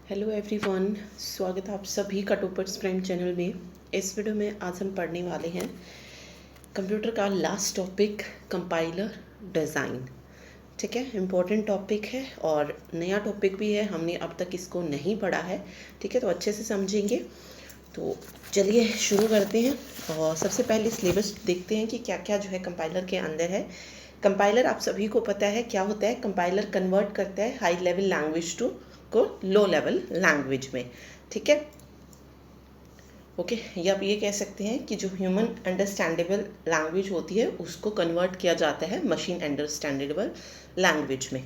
Hello everyone, स्वागत है आप सभी का टॉपर्स प्राइम चैनल में। इस वीडियो में आज हम पढ़ने वाले हैं कंप्यूटर का लास्ट टॉपिक, कंपाइलर डिज़ाइन। ठीक है, इम्पोर्टेंट टॉपिक है और नया टॉपिक भी है, हमने अब तक इसको नहीं पढ़ा है। ठीक है, तो अच्छे से समझेंगे। तो चलिए शुरू करते हैं और सबसे पहले सिलेबस देखते हैं कि क्या क्या जो है कंपाइलर के अंदर है। कंपाइलर आप सभी को पता है क्या होता है। कंपाइलर कन्वर्ट करता है हाई लेवल लैंग्वेज को लो लेवल लैंग्वेज में। ठीक है, ओके, या आप ये कह सकते हैं कि जो ह्यूमन अंडरस्टैंडेबल लैंग्वेज होती है उसको कन्वर्ट किया जाता है मशीन अंडरस्टैंडेबल लैंग्वेज में।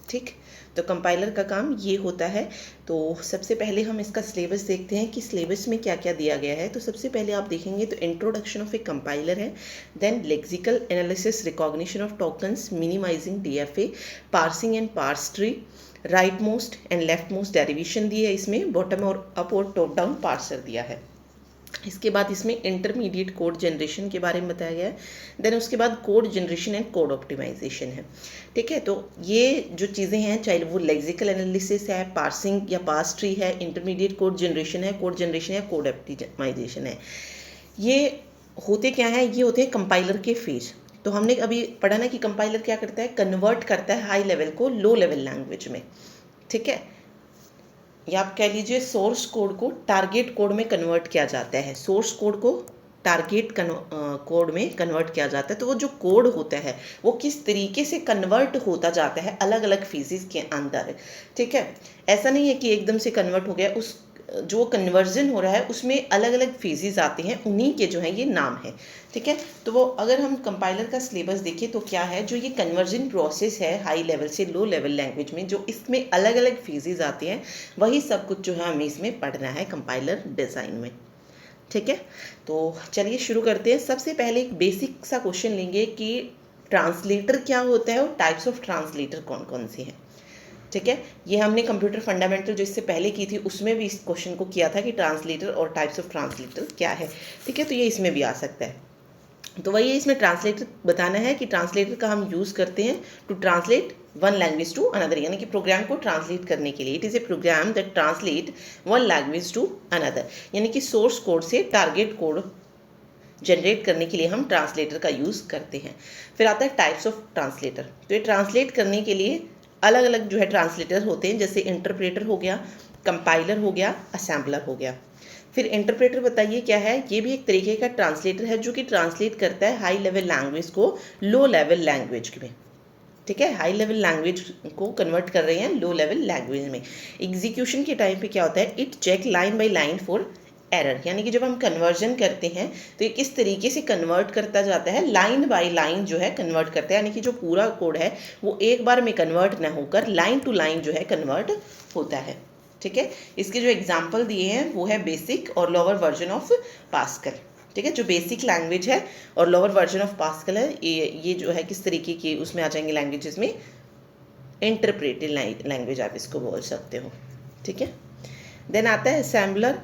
ठीक, तो कंपाइलर का काम ये होता है। तो सबसे पहले हम इसका सिलेबस देखते हैं कि सिलेबस में क्या क्या दिया गया है। तो सबसे पहले आप देखेंगे तो इंट्रोडक्शन ऑफ ए कंपाइलर है, then lexical analysis, recognition of tokens, minimizing DFA, parsing and parse tree, right most and left most derivation दी है इसमें, बॉटम और अप और टॉप डाउन पार्सर दिया है। इसके बाद इसमें इंटरमीडिएट कोड जनरेशन के बारे में बताया गया है। देन उसके बाद code generation and code optimization है। ठीक है, तो ये जो चीज़ें हैं, चाहे वो लेक्सिकल एनालिसिस है, पार्सिंग या पार्स ट्री है, इंटरमीडिएट कोड जनरेशन है, कोड जनरेशन या कोड ऑप्टिमाइजेशन है, ये होते क्या है? ये होते हैं कंपाइलर के फेज। तो हमने अभी पढ़ा ना कि कंपाइलर क्या करता है, कन्वर्ट करता है हाई लेवल को लो लेवल लैंग्वेज में। ठीक है, या आप कह लीजिए सोर्स कोड को टारगेट कोड में कन्वर्ट किया जाता है। सोर्स कोड को टारगेट कोड में कन्वर्ट किया जाता है। तो वो जो कोड होता है वो किस तरीके से कन्वर्ट होता जाता है अलग अलग फेजेस के अंदर। ठीक है, ऐसा नहीं है कि एकदम से कन्वर्ट हो गया। उस जो कन्वर्जन हो रहा है उसमें अलग अलग फेजेस आते हैं, उन्हीं के जो है ये नाम है। ठीक है, तो वो अगर हम कंपाइलर का सिलेबस देखें तो क्या है, जो ये कन्वर्जन प्रोसेस है हाई लेवल से लो लेवल लैंग्वेज में, जो इसमें अलग अलग फेजेस आते हैं, वही सब कुछ जो है हमें इसमें पढ़ना है कंपाइलर डिज़ाइन में। ठीक है, तो चलिए शुरू करते हैं। सबसे पहले एक बेसिक सा क्वेश्चन लेंगे कि ट्रांसलेटर क्या होता है और टाइप्स ऑफ ट्रांसलेटर कौन कौन से हैं। ठीक है, ये हमने कंप्यूटर फंडामेंटल जो इससे पहले की थी उसमें भी इस क्वेश्चन को किया था कि ट्रांसलेटर और टाइप्स ऑफ ट्रांसलेटर क्या है। ठीक है, तो ये इसमें भी आ सकता है। तो वही इसमें ट्रांसलेटर बताना है कि ट्रांसलेटर का हम यूज़ करते हैं to translate one language to another, यानी कि प्रोग्राम को ट्रांसलेट करने के लिए। It is a program that translate one language to another, यानी कि सोर्स कोड से टारगेट कोड जनरेट करने के लिए हम ट्रांसलेटर का यूज़ करते हैं। फिर आता है टाइप्स ऑफ ट्रांसलेटर। तो ये ट्रांसलेट करने के लिए अलग अलग जो है ट्रांसलेटर होते हैं, जैसे इंटरप्रेटर हो गया, कंपाइलर हो गया, असेंबलर हो गया। फिर इंटरप्रेटर बताइए क्या है? ये भी एक तरीके का ट्रांसलेटर है जो कि ट्रांसलेट करता है हाई लेवल लैंग्वेज को लो लेवल लैंग्वेज में। ठीक है, हाई लेवल लैंग्वेज को कन्वर्ट कर रहे हैं लो लेवल लैंग्वेज में। एग्जीक्यूशन के टाइम पे क्या होता है, it check line by line for error, यानी कि जब हम कन्वर्जन करते हैं तो ये किस तरीके से कन्वर्ट करता जाता है, लाइन बाय लाइन जो है कन्वर्ट करता है, यानी कि जो पूरा कोड है वो एक बार में कन्वर्ट ना होकर लाइन टू लाइन जो है कन्वर्ट होता है। ठीक है, इसके जो एग्जाम्पल दिए हैं वो है बेसिक और लोअर वर्जन ऑफ पास्कल। ठीक है, जो बेसिक लैंग्वेज है और लोअर वर्जन ऑफ पास्कल है, ये जो है किस तरीके की उसमें आ जाएंगे लैंग्वेजेस में, इंटरप्रेटेड लैंग्वेज आप इसको बोल सकते हो। ठीक है, देन आता है असेंबलर।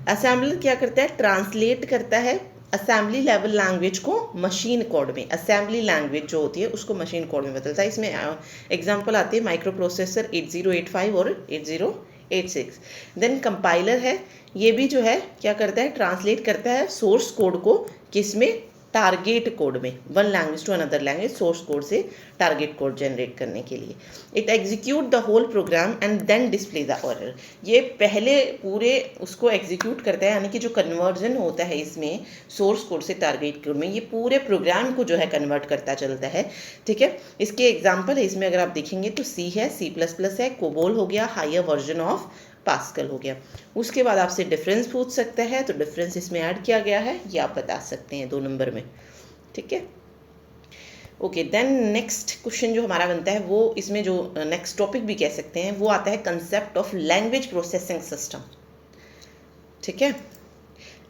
असेंबलर क्या करता है, ट्रांसलेट करता है असेंबली लेवल लैंग्वेज को मशीन कोड में। असेंबली लैंग्वेज जो होती है उसको मशीन कोड में बदलता है। इसमें एग्जांपल आते हैं माइक्रो प्रोसेसर 8085 और 8086। देन कंपाइलर है, ये भी जो है क्या करता है, ट्रांसलेट करता है सोर्स कोड को किस में, टारगेट कोड में, one language to another language, source code से टारगेट कोड जनरेट करने के लिए। It execute the whole program and then display the error. ये पहले पूरे उसको एग्जीक्यूट करता है, यानी कि जो कन्वर्जन होता है इसमें सोर्स कोड से टारगेट कोड में, ये पूरे प्रोग्राम को जो है कन्वर्ट करता चलता है। ठीक है, इसके एग्जाम्पल है इसमें अगर आप देखेंगे तो सी है, C++ है, कोबोल हो गया, हायर वर्जन ऑफ पास्कल हो गया। उसके बाद आपसे डिफरेंस पूछ सकता है, तो डिफरेंस इसमें ऐड किया गया है, ये आप बता सकते हैं 2 नंबर में। ठीक है, ओके, देन नेक्स्ट क्वेश्चन जो हमारा बनता है वो इसमें जो नेक्स्ट टॉपिक भी कह सकते हैं वो आता है concept of language processing system. ठीक है,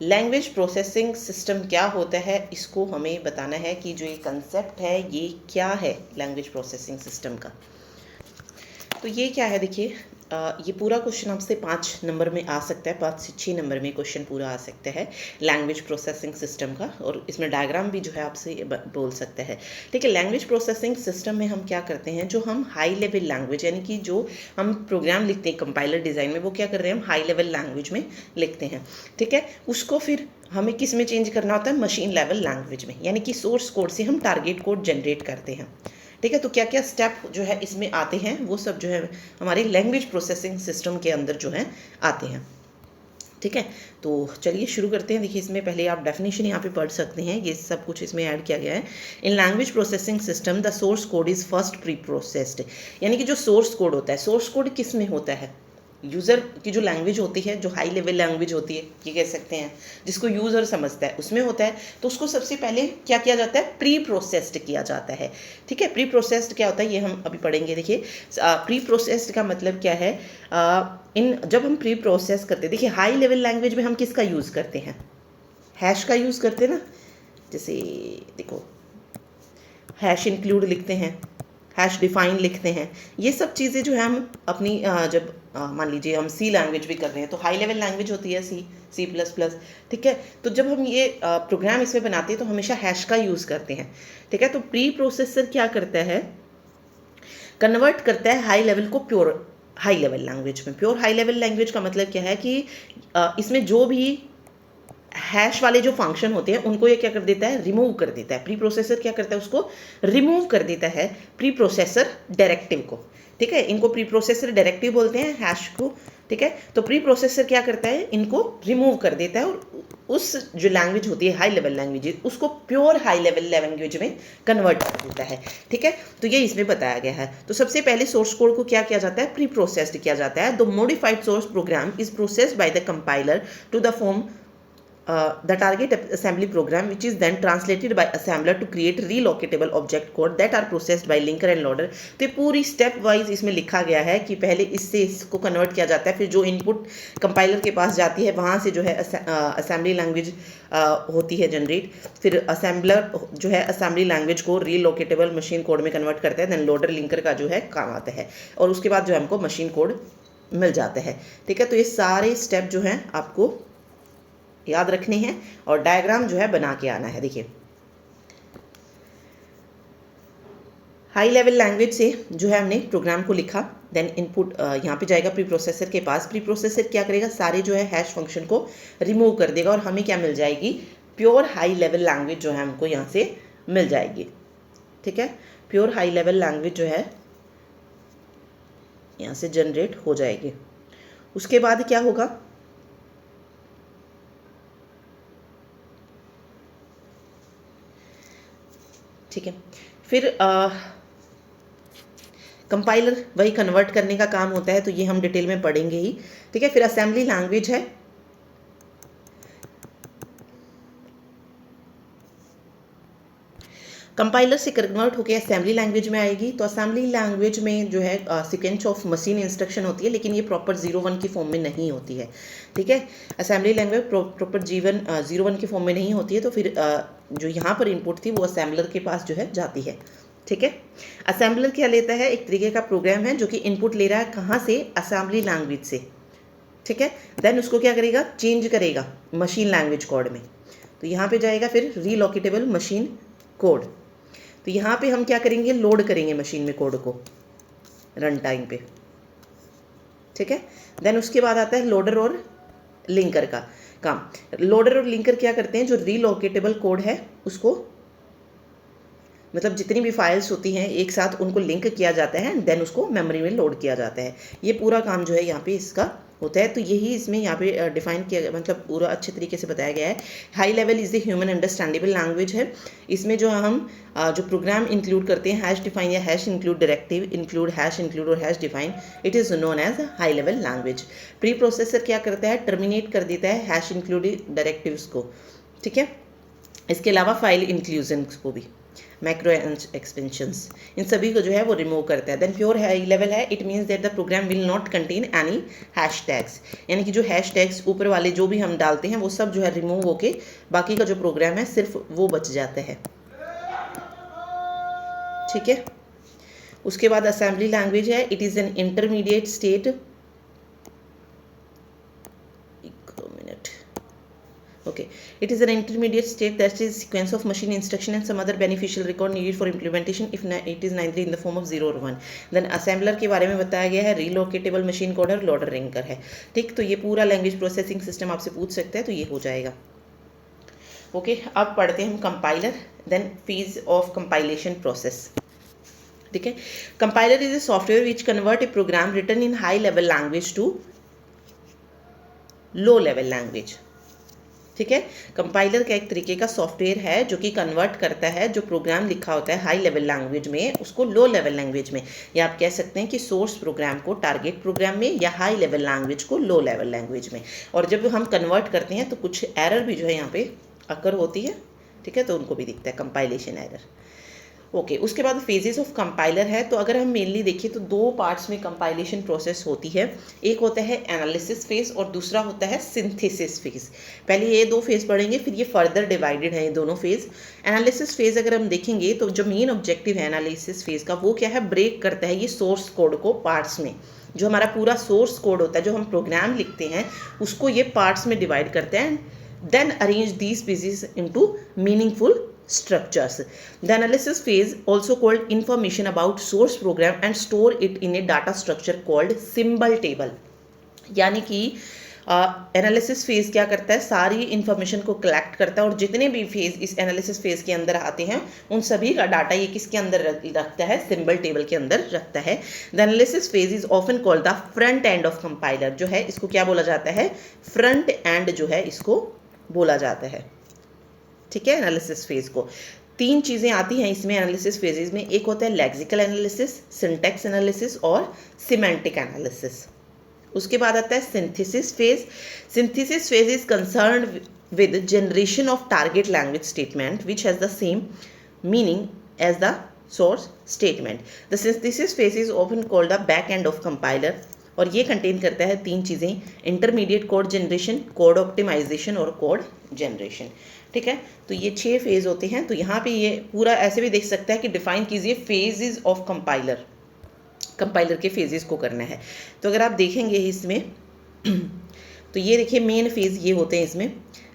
लैंग्वेज प्रोसेसिंग सिस्टम क्या होता है इसको हमें बताना है कि जो ये कंसेप्ट है ये क्या है लैंग्वेज प्रोसेसिंग सिस्टम का। तो ये क्या है, देखिए ये पूरा क्वेश्चन आपसे 5 नंबर में आ सकता है, 5 से 6 नंबर में क्वेश्चन पूरा आ सकता है लैंग्वेज प्रोसेसिंग सिस्टम का, और इसमें डायग्राम भी जो है आपसे बोल सकता है। ठीक है, लैंग्वेज प्रोसेसिंग सिस्टम में हम क्या करते हैं, जो हम हाई लेवल लैंग्वेज यानी कि जो हम प्रोग्राम लिखते हैं कंपाइलर डिज़ाइन में, वो क्या कर रहे हैं, हम हाई लेवल लैंग्वेज में लिखते हैं। ठीक है, उसको फिर हमें किस में चेंज करना होता है, मशीन लेवल लैंग्वेज में, यानी कि सोर्स कोड से हम टारगेट कोड जनरेट करते हैं। ठीक है, तो क्या क्या स्टेप जो है इसमें आते हैं, वो सब जो है हमारे लैंग्वेज प्रोसेसिंग सिस्टम के अंदर जो है आते हैं। ठीक है, तो चलिए शुरू करते हैं। देखिए, इसमें पहले आप डेफिनेशन यहाँ पे पढ़ सकते हैं, ये सब कुछ इसमें ऐड किया गया है। In language processing system the source code is first pre processed, यानी कि जो सोर्स कोड होता है, सोर्स कोड किस में होता है, यूज़र की जो लैंग्वेज होती है, जो हाई लेवल लैंग्वेज होती है, ये कह सकते हैं, जिसको यूज़र समझता है, उसमें होता है। तो उसको सबसे पहले क्या किया जाता है, प्री प्रोसेस्ड किया जाता है। ठीक है, प्री प्रोसेस्ड क्या होता है ये हम अभी पढ़ेंगे। देखिए, प्री प्रोसेस्ड का मतलब क्या है, जब हम प्री प्रोसेस करते हैं, देखिए हाई लेवल लैंग्वेज में हम किसका यूज़ करते हैं, हैश का यूज़ करते हैं ना। जैसे देखो, हैश इंक्लूड लिखते हैं, हैश डिफाइन लिखते हैं, ये सब चीज़ें जो है हम अपनी जब मान लीजिए हम सी लैंग्वेज भी कर रहे हैं, तो हाई लेवल लैंग्वेज होती है सी प्लस प्लस। ठीक है, तो जब हम ये प्रोग्राम इसमें बनाते हैं तो हमेशा हैश का यूज़ करते हैं। ठीक है, तो प्री प्रोसेसर क्या करता है, कन्वर्ट करता है हाई लेवल को प्योर हाई लेवल लैंग्वेज में। प्योर हाई लेवल लैंग्वेज का मतलब क्या है कि इसमें जो भी हैश वाले जो फंक्शन होते हैं उनको ये क्या कर देता है, रिमूव कर देता है। प्री प्रोसेसर क्या करता है, उसको रिमूव कर देता है प्री प्रोसेसर डायरेक्टिव को। ठीक है, इनको प्री प्रोसेसर डायरेक्टिव बोलते हैं, हैश को। ठीक है, तो प्री प्रोसेसर क्या करता है, इनको रिमूव कर देता है और उस जो लैंग्वेज होती है हाई लेवल लैंग्वेज, उसको प्योर हाई लेवल लैंग्वेज में कन्वर्ट कर देता है। ठीक है, तो ये इसमें बताया गया है। तो सबसे पहले सोर्स कोड को क्या किया जाता है, प्री प्रोसेस्ड किया जाता है। The modified source program is processed by the compiler to the form the target assembly program, which is then translated by assembler to create relocatable object code that are processed by linker and loader। तो ये पूरी step wise इसमें लिखा गया है कि पहले इससे इसको कन्वर्ट किया जाता है, फिर जो इनपुट कंपाइलर के पास जाती है वहाँ से जो है असेंबली लैंग्वेज होती है जनरेट, फिर असेंबलर जो है असेंबली लैंग्वेज को रीलोकेटेबल मशीन कोड में कन्वर्ट करता है, देन लोडर लिंकर का जो है काम आता है, और उसके बाद जो हमको मशीन कोड मिल जाता है। ठीक है, तो ये सारे स्टेप जो हैं आपको याद रखने हैं और डायग्राम जो है बना के आना है। देखिए, हाई लेवल लैंग्वेज से जो है हमने प्रोग्राम को लिखा, देन इनपुट यहाँ पे जाएगा प्री प्रोसेसर के पास। प्री प्रोसेसर क्या करेगा, सारे जो है हैश फंक्शन को रिमूव कर देगा और हमें क्या मिल जाएगी, प्योर हाई लेवल लैंग्वेज जो है हमको यहाँ से मिल जाएगी। ठीक है, प्योर हाई लेवल लैंग्वेज जो है यहाँ से जनरेट हो जाएगी। उसके बाद क्या होगा, ठीक है, फिर कंपाइलर वही कन्वर्ट करने का काम होता है, तो ये हम डिटेल में पढ़ेंगे ही। ठीक है, फिर असेंबली लैंग्वेज है, कंपाइलर से कन्वर्ट होकर असेंबली लैंग्वेज में आएगी। तो असेंबली लैंग्वेज में जो है सीक्वेंस ऑफ मशीन इंस्ट्रक्शन होती है, लेकिन ये प्रॉपर 01 की फॉर्म में नहीं होती है। ठीक है, असेंबली लैंग्वेज प्रॉपर 01 की फॉर्म में नहीं होती है, तो फिर जो यहाँ पर इनपुट थी वो असेंबलर के पास जो है जाती है। ठीक है, असेंबलर क्या लेता है, एक तरीके का प्रोग्राम है जो कि इनपुट ले रहा है कहाँ से, असेंबली लैंग्वेज से। ठीक है, देन उसको क्या करेगा, चेंज करेगा मशीन लैंग्वेज कोड में। तो यहाँ पे जाएगा फिर रीलोकेटेबल मशीन कोड। तो यहाँ पे हम क्या करेंगे, लोड करेंगे मशीन में कोड को रन टाइम पे। ठीक है, देन उसके बाद आता है लोडर और लिंकर का काम। लोडर और लिंकर क्या करते हैं, जो रीलोकेटेबल कोड है उसको, मतलब जितनी भी फाइल्स होती हैं एक साथ उनको लिंक किया जाता है, देन उसको मेमोरी में लोड किया जाता है। ये पूरा काम जो है यहाँ पे इसका होता है। तो यही इसमें यहाँ पे डिफाइन किया गया, मतलब पूरा अच्छे तरीके से बताया गया है। High level is the human understandable language है। इसमें जो हम जो प्रोग्राम इंक्लूड करते हैं, हैश डिफाइन या hash include directive, include hash include और hash define, it is known as high level language. Preprocessor क्या करता है, टर्मिनेट कर देता है हैश इंक्लूड डायरेक्टिव्स को। ठीक है, इसके अलावा फाइल इंक्लूजन को भी, मैक्रो एक्सपेंशंस, इन सभी को जो है वो रिमूव करता है। देन प्योर हाई लेवल है, it means that the program will not contain any hash tags, यानी कि जो हैश टैग्स ऊपर वाले जो भी हम डालते हैं वो सब जो है रिमूव होके बाकी का जो प्रोग्राम है सिर्फ वो बच जाता है। ठीक है, उसके बाद असेंबली लैंग्वेज है, it is an intermediate state Okay, it is an intermediate state that is sequence of machine instruction and some other beneficial record needed for implementation if it is neither in the form of 0 or 1. Then assembler के बारे में बताया गया है, relocatable machine coder, loader रिंकर है. ठीक, तो ये पूरा लैंग्वेज प्रोसेसिंग सिस्टम आपसे पूछ सकते हैं, तो ये हो जाएगा. ओके, अब पढ़ते हैं हम compiler, then phase of compilation process. ठीक है, compiler is a software which convert a program written in high level language to low level language. ठीक है, कंपाइलर का एक तरीके का सॉफ्टवेयर है जो कि कन्वर्ट करता है जो प्रोग्राम लिखा होता है हाई लेवल लैंग्वेज में उसको लो लेवल लैंग्वेज में, या आप कह सकते हैं कि सोर्स प्रोग्राम को टारगेट प्रोग्राम में या हाई लेवल लैंग्वेज को लो लेवल लैंग्वेज में. और जब हम कन्वर्ट करते हैं तो कुछ एरर भी जो है यहाँ पे अकर होती है. ठीक है, तो उनको भी दिखता है कंपाइलेशन एरर. ओके, उसके बाद फेजेस ऑफ कंपाइलर है. तो अगर हम मेनली देखिए तो दो पार्ट्स में कंपाइलेशन प्रोसेस होती है. एक होता है एनालिसिस फेज और दूसरा होता है सिंथेसिस फेज. पहले ये दो फेज पढ़ेंगे, फिर ये फर्दर डिवाइडेड है ये दोनों फेज. एनालिसिस फेज अगर हम देखेंगे तो जो मेन ऑब्जेक्टिव है एनालिसिस फेज का वो क्या है, ब्रेक करता है ये सोर्स कोड को पार्ट्स में. जो हमारा पूरा सोर्स कोड होता है, जो हम प्रोग्राम लिखते हैं उसको ये पार्ट्स में डिवाइड करते हैं. Then arrange these pieces into meaningful structures. The analysis phase also called information about source program and store it in a data structure called symbol table. यानी कि एनालिसिस फेज क्या करता है, सारी इंफॉर्मेशन को कलेक्ट करता है और जितने भी फेज इस एनालिसिस फेज के अंदर आते हैं उन सभी का डाटा ये किसके अंदर रखता है, सिंबल टेबल के अंदर रखता है. The analysis phase is often called the front end of compiler. जो है इसको क्या बोला जाता है, फ्रंट एंड जो है इसको बोला जाता है. ठीक है, एनालिसिस फेज को तीन चीज़ें आती हैं इसमें एनालिसिस फेजेस में. एक होता है लेक्सिकल एनालिसिस, सिंटैक्स एनालिसिस और सिमेंटिक एनालिसिस. उसके बाद आता है synthesis phase. Synthesis phase is concerned with generation of target language statement which has the same meaning as the source statement. The synthesis phase is often called the back end of compiler और ये contain करता है तीन चीज़ें, intermediate code generation, code optimisation और code generation. ठीक है, तो ये 6 फेज होते हैं. तो यहाँ पे ये पूरा ऐसे भी देख सकता है कि डिफाइन कीजिए फेजेस ऑफ कंपाइलर, कंपाइलर के फेजेस को करना है. तो अगर आप देखेंगे इसमें तो ये देखिए मेन फेज ये होते हैं इसमें,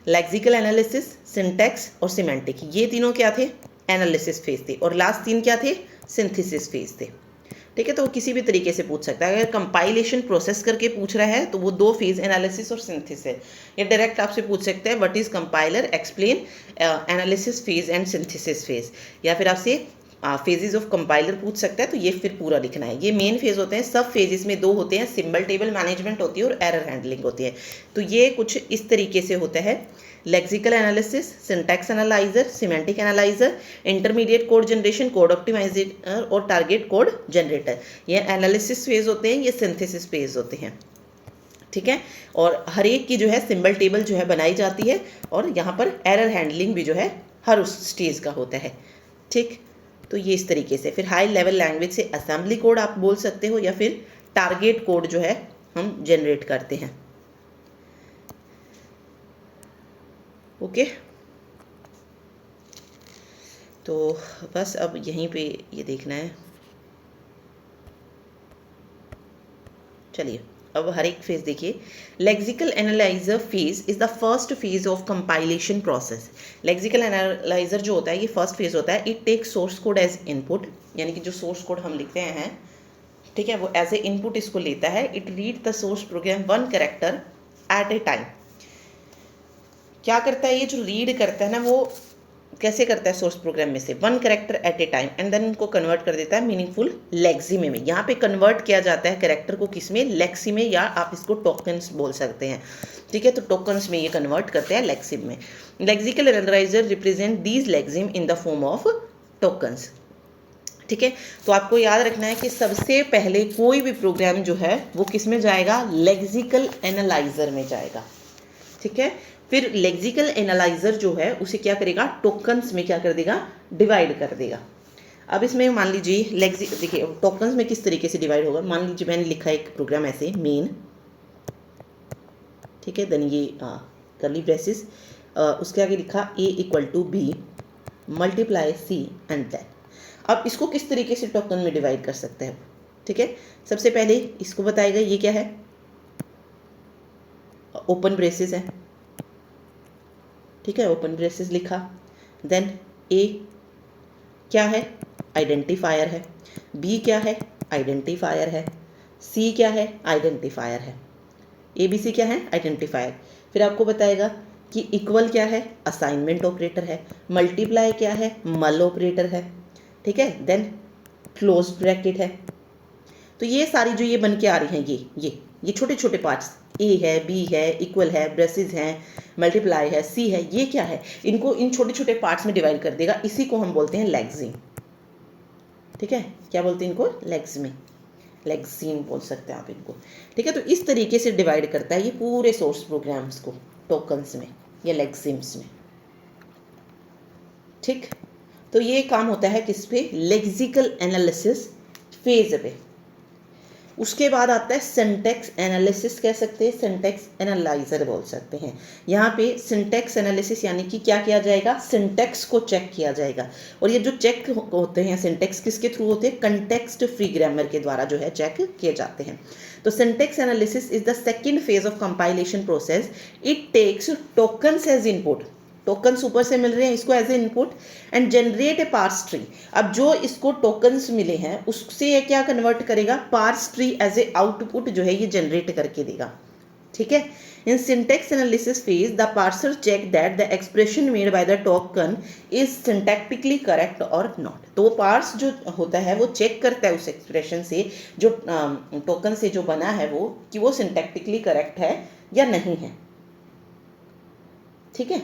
लेक्सिकल एनालिसिस, सिंटैक्स और सिमेंटिक. ये तीनों क्या थे, एनालिसिस फेज थे. और लास्ट 3 क्या थे, सिंथेसिस फेज थे. ठीक है, तो किसी भी तरीके से पूछ सकता है. अगर कंपाइलेशन प्रोसेस करके पूछ रहा है तो वो 2 फेज एनालिसिस और सिंथेसिस है. या डायरेक्ट आपसे पूछ सकते हैं what is compiler, explain analysis phase and synthesis phase. या फिर आपसे फेजेस ऑफ कंपाइलर पूछ सकता है, तो ये फिर पूरा लिखना है. ये मेन फेज होते हैं. सब फेजेस में 2 होते हैं, सिंबल टेबल मैनेजमेंट होती है और एरर हैंडलिंग होती है. तो ये कुछ इस तरीके से होता है, lexical analysis, syntax analyser, semantic analyser, intermediate code generation, code optimiser और टारगेट कोड जनरेटर. ये एनालिसिस फेज होते हैं, ये सिंथेसिस फेज होते हैं. ठीक है, और हर एक की जो है सिंबल टेबल जो है बनाई जाती है और यहाँ पर एरर हैंडलिंग भी जो है हर उस स्टेज का होता है. ठीक, तो ये इस तरीके से. फिर हाई लेवल लैंग्वेज से असेंबली कोड आप बोल सकते हो या फिर टारगेट कोड जो है हम जनरेट करते हैं. ओके, तो बस अब यहीं पे ये देखना है. चलिए अब हर एक फेज देखिए. Lexical analyser phase is the first phase of compilation process. Lexical analyser जो होता है ये फर्स्ट फेज होता है. It take source code as input, यानी कि जो सोर्स कोड हम लिखते हैं, ठीक है, वो एज ए इनपुट इसको लेता है. It read the source program 1 character at a time. क्या करता है ये जो रीड करता है ना, वो कैसे करता है, सोर्स प्रोग्राम में से 1 character at a time and then उनको कन्वर्ट कर देता है मीनिंगफुल लेक्सी में. यहाँ पे कन्वर्ट किया जाता है कैरेक्टर को किस में, लेक्सी में, या आप इसको टोकन्स बोल सकते हैं. ठीक है, तो टोकन्स में ये कन्वर्ट करते हैं लेक्सिम में. Lexical analyzer represent these lexeme in the form of tokens. ठीक है, तो आपको याद रखना है कि सबसे पहले कोई भी प्रोग्राम जो है वो किस में जाएगा, लेक्सिकल एनालाइजर में जाएगा. ठीक है, फिर लेक्सिकल एनालाइजर जो है उसे क्या करेगा, टोकन्स में क्या कर देगा, डिवाइड कर देगा. अब इसमें मान लीजिए देखिए टोकन्स में किस तरीके से डिवाइड होगा. मान लीजिए मैंने लिखा एक प्रोग्राम ऐसे मेन, ठीक है, देन ये कर्ली ब्रेसेस, उसके आगे लिखा a equal to B multiply C and that. अब इसको किस तरीके से टोकन में डिवाइड कर सकते हैं. ठीक है, सबसे पहले इसको बताएगा ये क्या है, ओपन ब्रेसेस है, ठीक है, ओपन ब्रेसेस लिखा। देन ए क्या है, आइडेंटिफायर है। बी क्या है, आइडेंटिफायर है। सी क्या है, आइडेंटिफायर है। ए बी सी क्या है, आइडेंटिफायर। फिर आपको बताएगा कि इक्वल क्या है, असाइनमेंट ऑपरेटर है। मल्टीप्लाई क्या है, मल ऑपरेटर है। ठीक है, देन क्लोज ब्रैकेट है। तो ये सारी जो ये बन के आ रही हैं, ये छोटे छोटे पार्ट्स, ए है, बी है, इक्वल है, ब्रेसेस हैं, मल्टीप्लाई है, सी है, ये क्या है, इनको इन छोटे छोटे पार्ट्स में डिवाइड कर देगा। इसी को हम बोलते हैं लेक्सिम। ठीक है, क्या बोलते हैं इनको, लेक्सिम, लेक्सिम बोल सकते हैं आप इनको। ठीक है, तो इस तरीके से डिवाइड करता है ये पूरे सोर्स प्रोग्राम्स को टोकन्स में या लेक्सिम्स में। ठीक, तो ये काम होता है किस पे, लेक्सिकल एनालिसिस फेज पे। उसके बाद आता है सिंटैक्स एनालिसिस, कह सकते हैं सिंटैक्स एनालाइजर बोल सकते हैं। यहाँ पे सिंटैक्स एनालिसिस यानी कि क्या किया जाएगा, सिंटैक्स को चेक किया जाएगा। और ये जो चेक होते हैं सिंटैक्स किसके थ्रू होते हैं, कंटेक्स्ट फ्री ग्रामर के द्वारा जो है चेक किए जाते हैं। तो syntax analysis is the second phase of compilation process. It takes tokens as input, tokens ऊपर से मिल रहे हैं इसको as a input, and generate a parse tree. अब जो इसको टोकन्स मिले हैं उससे ये क्या कन्वर्ट करेगा, parse tree as a output जो है ये जनरेट करके देगा। ठीक है, in syntax analysis phase the parser check that the expression made by the token is syntactically correct और नॉट। तो वो पार्स जो होता है वो चेक करता है उस एक्सप्रेशन से, जो टोकन से जो बना है वो, कि वो सिंटैक्टिकली करेक्ट है या नहीं है। ठीक है,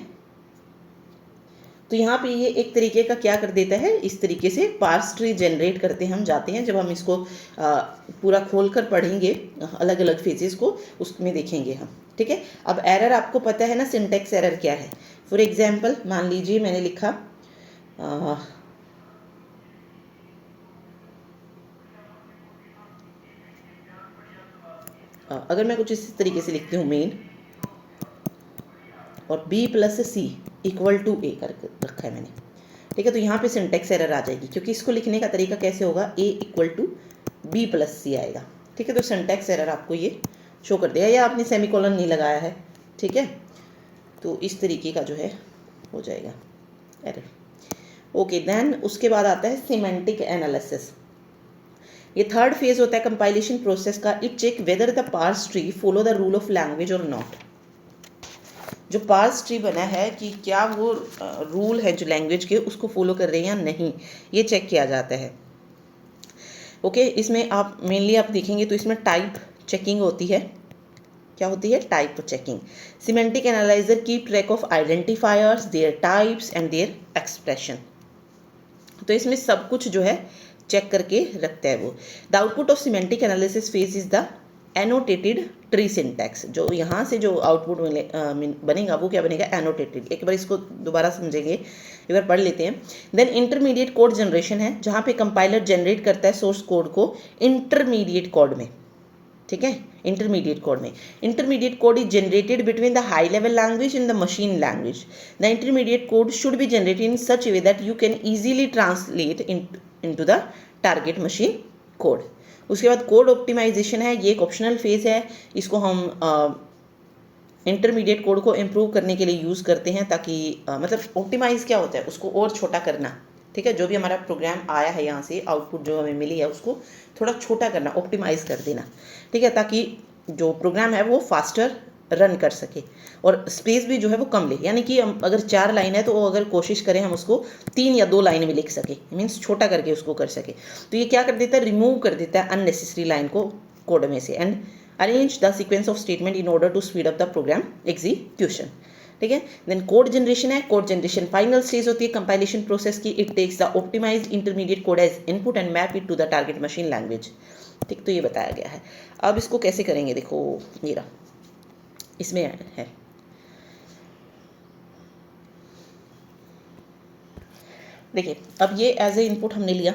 तो यहाँ पे ये एक तरीके का क्या कर देता है, इस तरीके से पार्स ट्री जनरेट करते हम जाते हैं। जब हम इसको पूरा खोल कर पढ़ेंगे अलग अलग फेजेस को, उसमें देखेंगे हम। ठीक है, अब एरर आपको पता है ना, सिंटैक्स एरर क्या है। फॉर एग्जांपल मान लीजिए मैंने लिखा अगर मैं कुछ इस तरीके से लिखती हूँ, मेन और b plus c equal to a कर रखा है मैंने। ठीक है, तो यहाँ पे सिंटैक्स एरर आ जाएगी, क्योंकि इसको लिखने का तरीका कैसे होगा, a equal to b plus c आएगा। ठीक है, तो सिंटैक्स एरर आपको ये शो कर देगा, या आपने सेमीकोलन नहीं लगाया है। ठीक है, तो इस तरीके का जो है हो जाएगा एरर। ओके, देन उसके बाद आता है सिमेंटिक एनालिसिस। ये थर्ड फेज होता है कंपाइलेशन प्रोसेस का। It check whether the parse tree follow the rule of language और नॉट। जो पार्स ट्री बना है कि क्या वो रूल है जो लैंग्वेज के उसको फॉलो कर रहे हैं या नहीं, ये चेक किया जाता है। ओके, इसमें आप मेनली आप देखेंगे तो इसमें टाइप चेकिंग होती है। क्या होती है, type checking. Semantic analyser keep track of identifiers, there types and their expression. तो इसमें सब कुछ जो है चेक करके रखता है वो। The output of semantic analysis phase is the annotated tree syntax. जो यहाँ से जो आउटपुट बनेगा वो क्या बनेगा, एनोटेटेड। एक बार इसको दोबारा समझेंगे, एक बार पढ़ लेते हैं। देन इंटरमीडिएट कोड जनरेशन है, जहाँ पे कंपाइलर जनरेट करता है सोर्स कोड को इंटरमीडिएट कोड में। ठीक है, इंटरमीडिएट कोड में, intermediate code is generated between the high level language and the machine language. The intermediate code should be generated in such A way that you can easily translate into the target machine code. उसके बाद code optimization है, ये एक optional phase है। इसको हम intermediate code को improve करने के लिए यूज़ करते हैं, ताकि मतलब ऑप्टिमाइज़ क्या होता है, उसको और छोटा करना। ठीक है, जो भी हमारा प्रोग्राम आया है यहाँ से आउटपुट जो हमें मिली है उसको थोड़ा छोटा करना, ऑप्टिमाइज़ कर देना। ठीक है, ताकि जो प्रोग्राम है वो फास्टर रन कर सके और स्पेस भी जो है वो कम ले। यानी कि हम अगर 4 लाइन है तो वो अगर कोशिश करें हम उसको 3 या 2 लाइन में लिख सके, मीन्स छोटा करके उसको कर सके। तो ये क्या कर देता है, रिमूव कर देता है अननेसेसरी लाइन को कोड में से, and arrange the sequence of statement in order to speed up the program execution. ठीक है, देन कोड जनरेशन है। कोड जनरेशन फाइनल स्टेज होती है कंपाइलेशन प्रोसेस की। It takes the optimised intermediate code as input and map it to the target machine language. ठीक, तो ये बताया गया है। अब इसको कैसे करेंगे, देखो ये रहा, इसमें है। देखिए, अब ये एज ए इनपुट हमने लिया।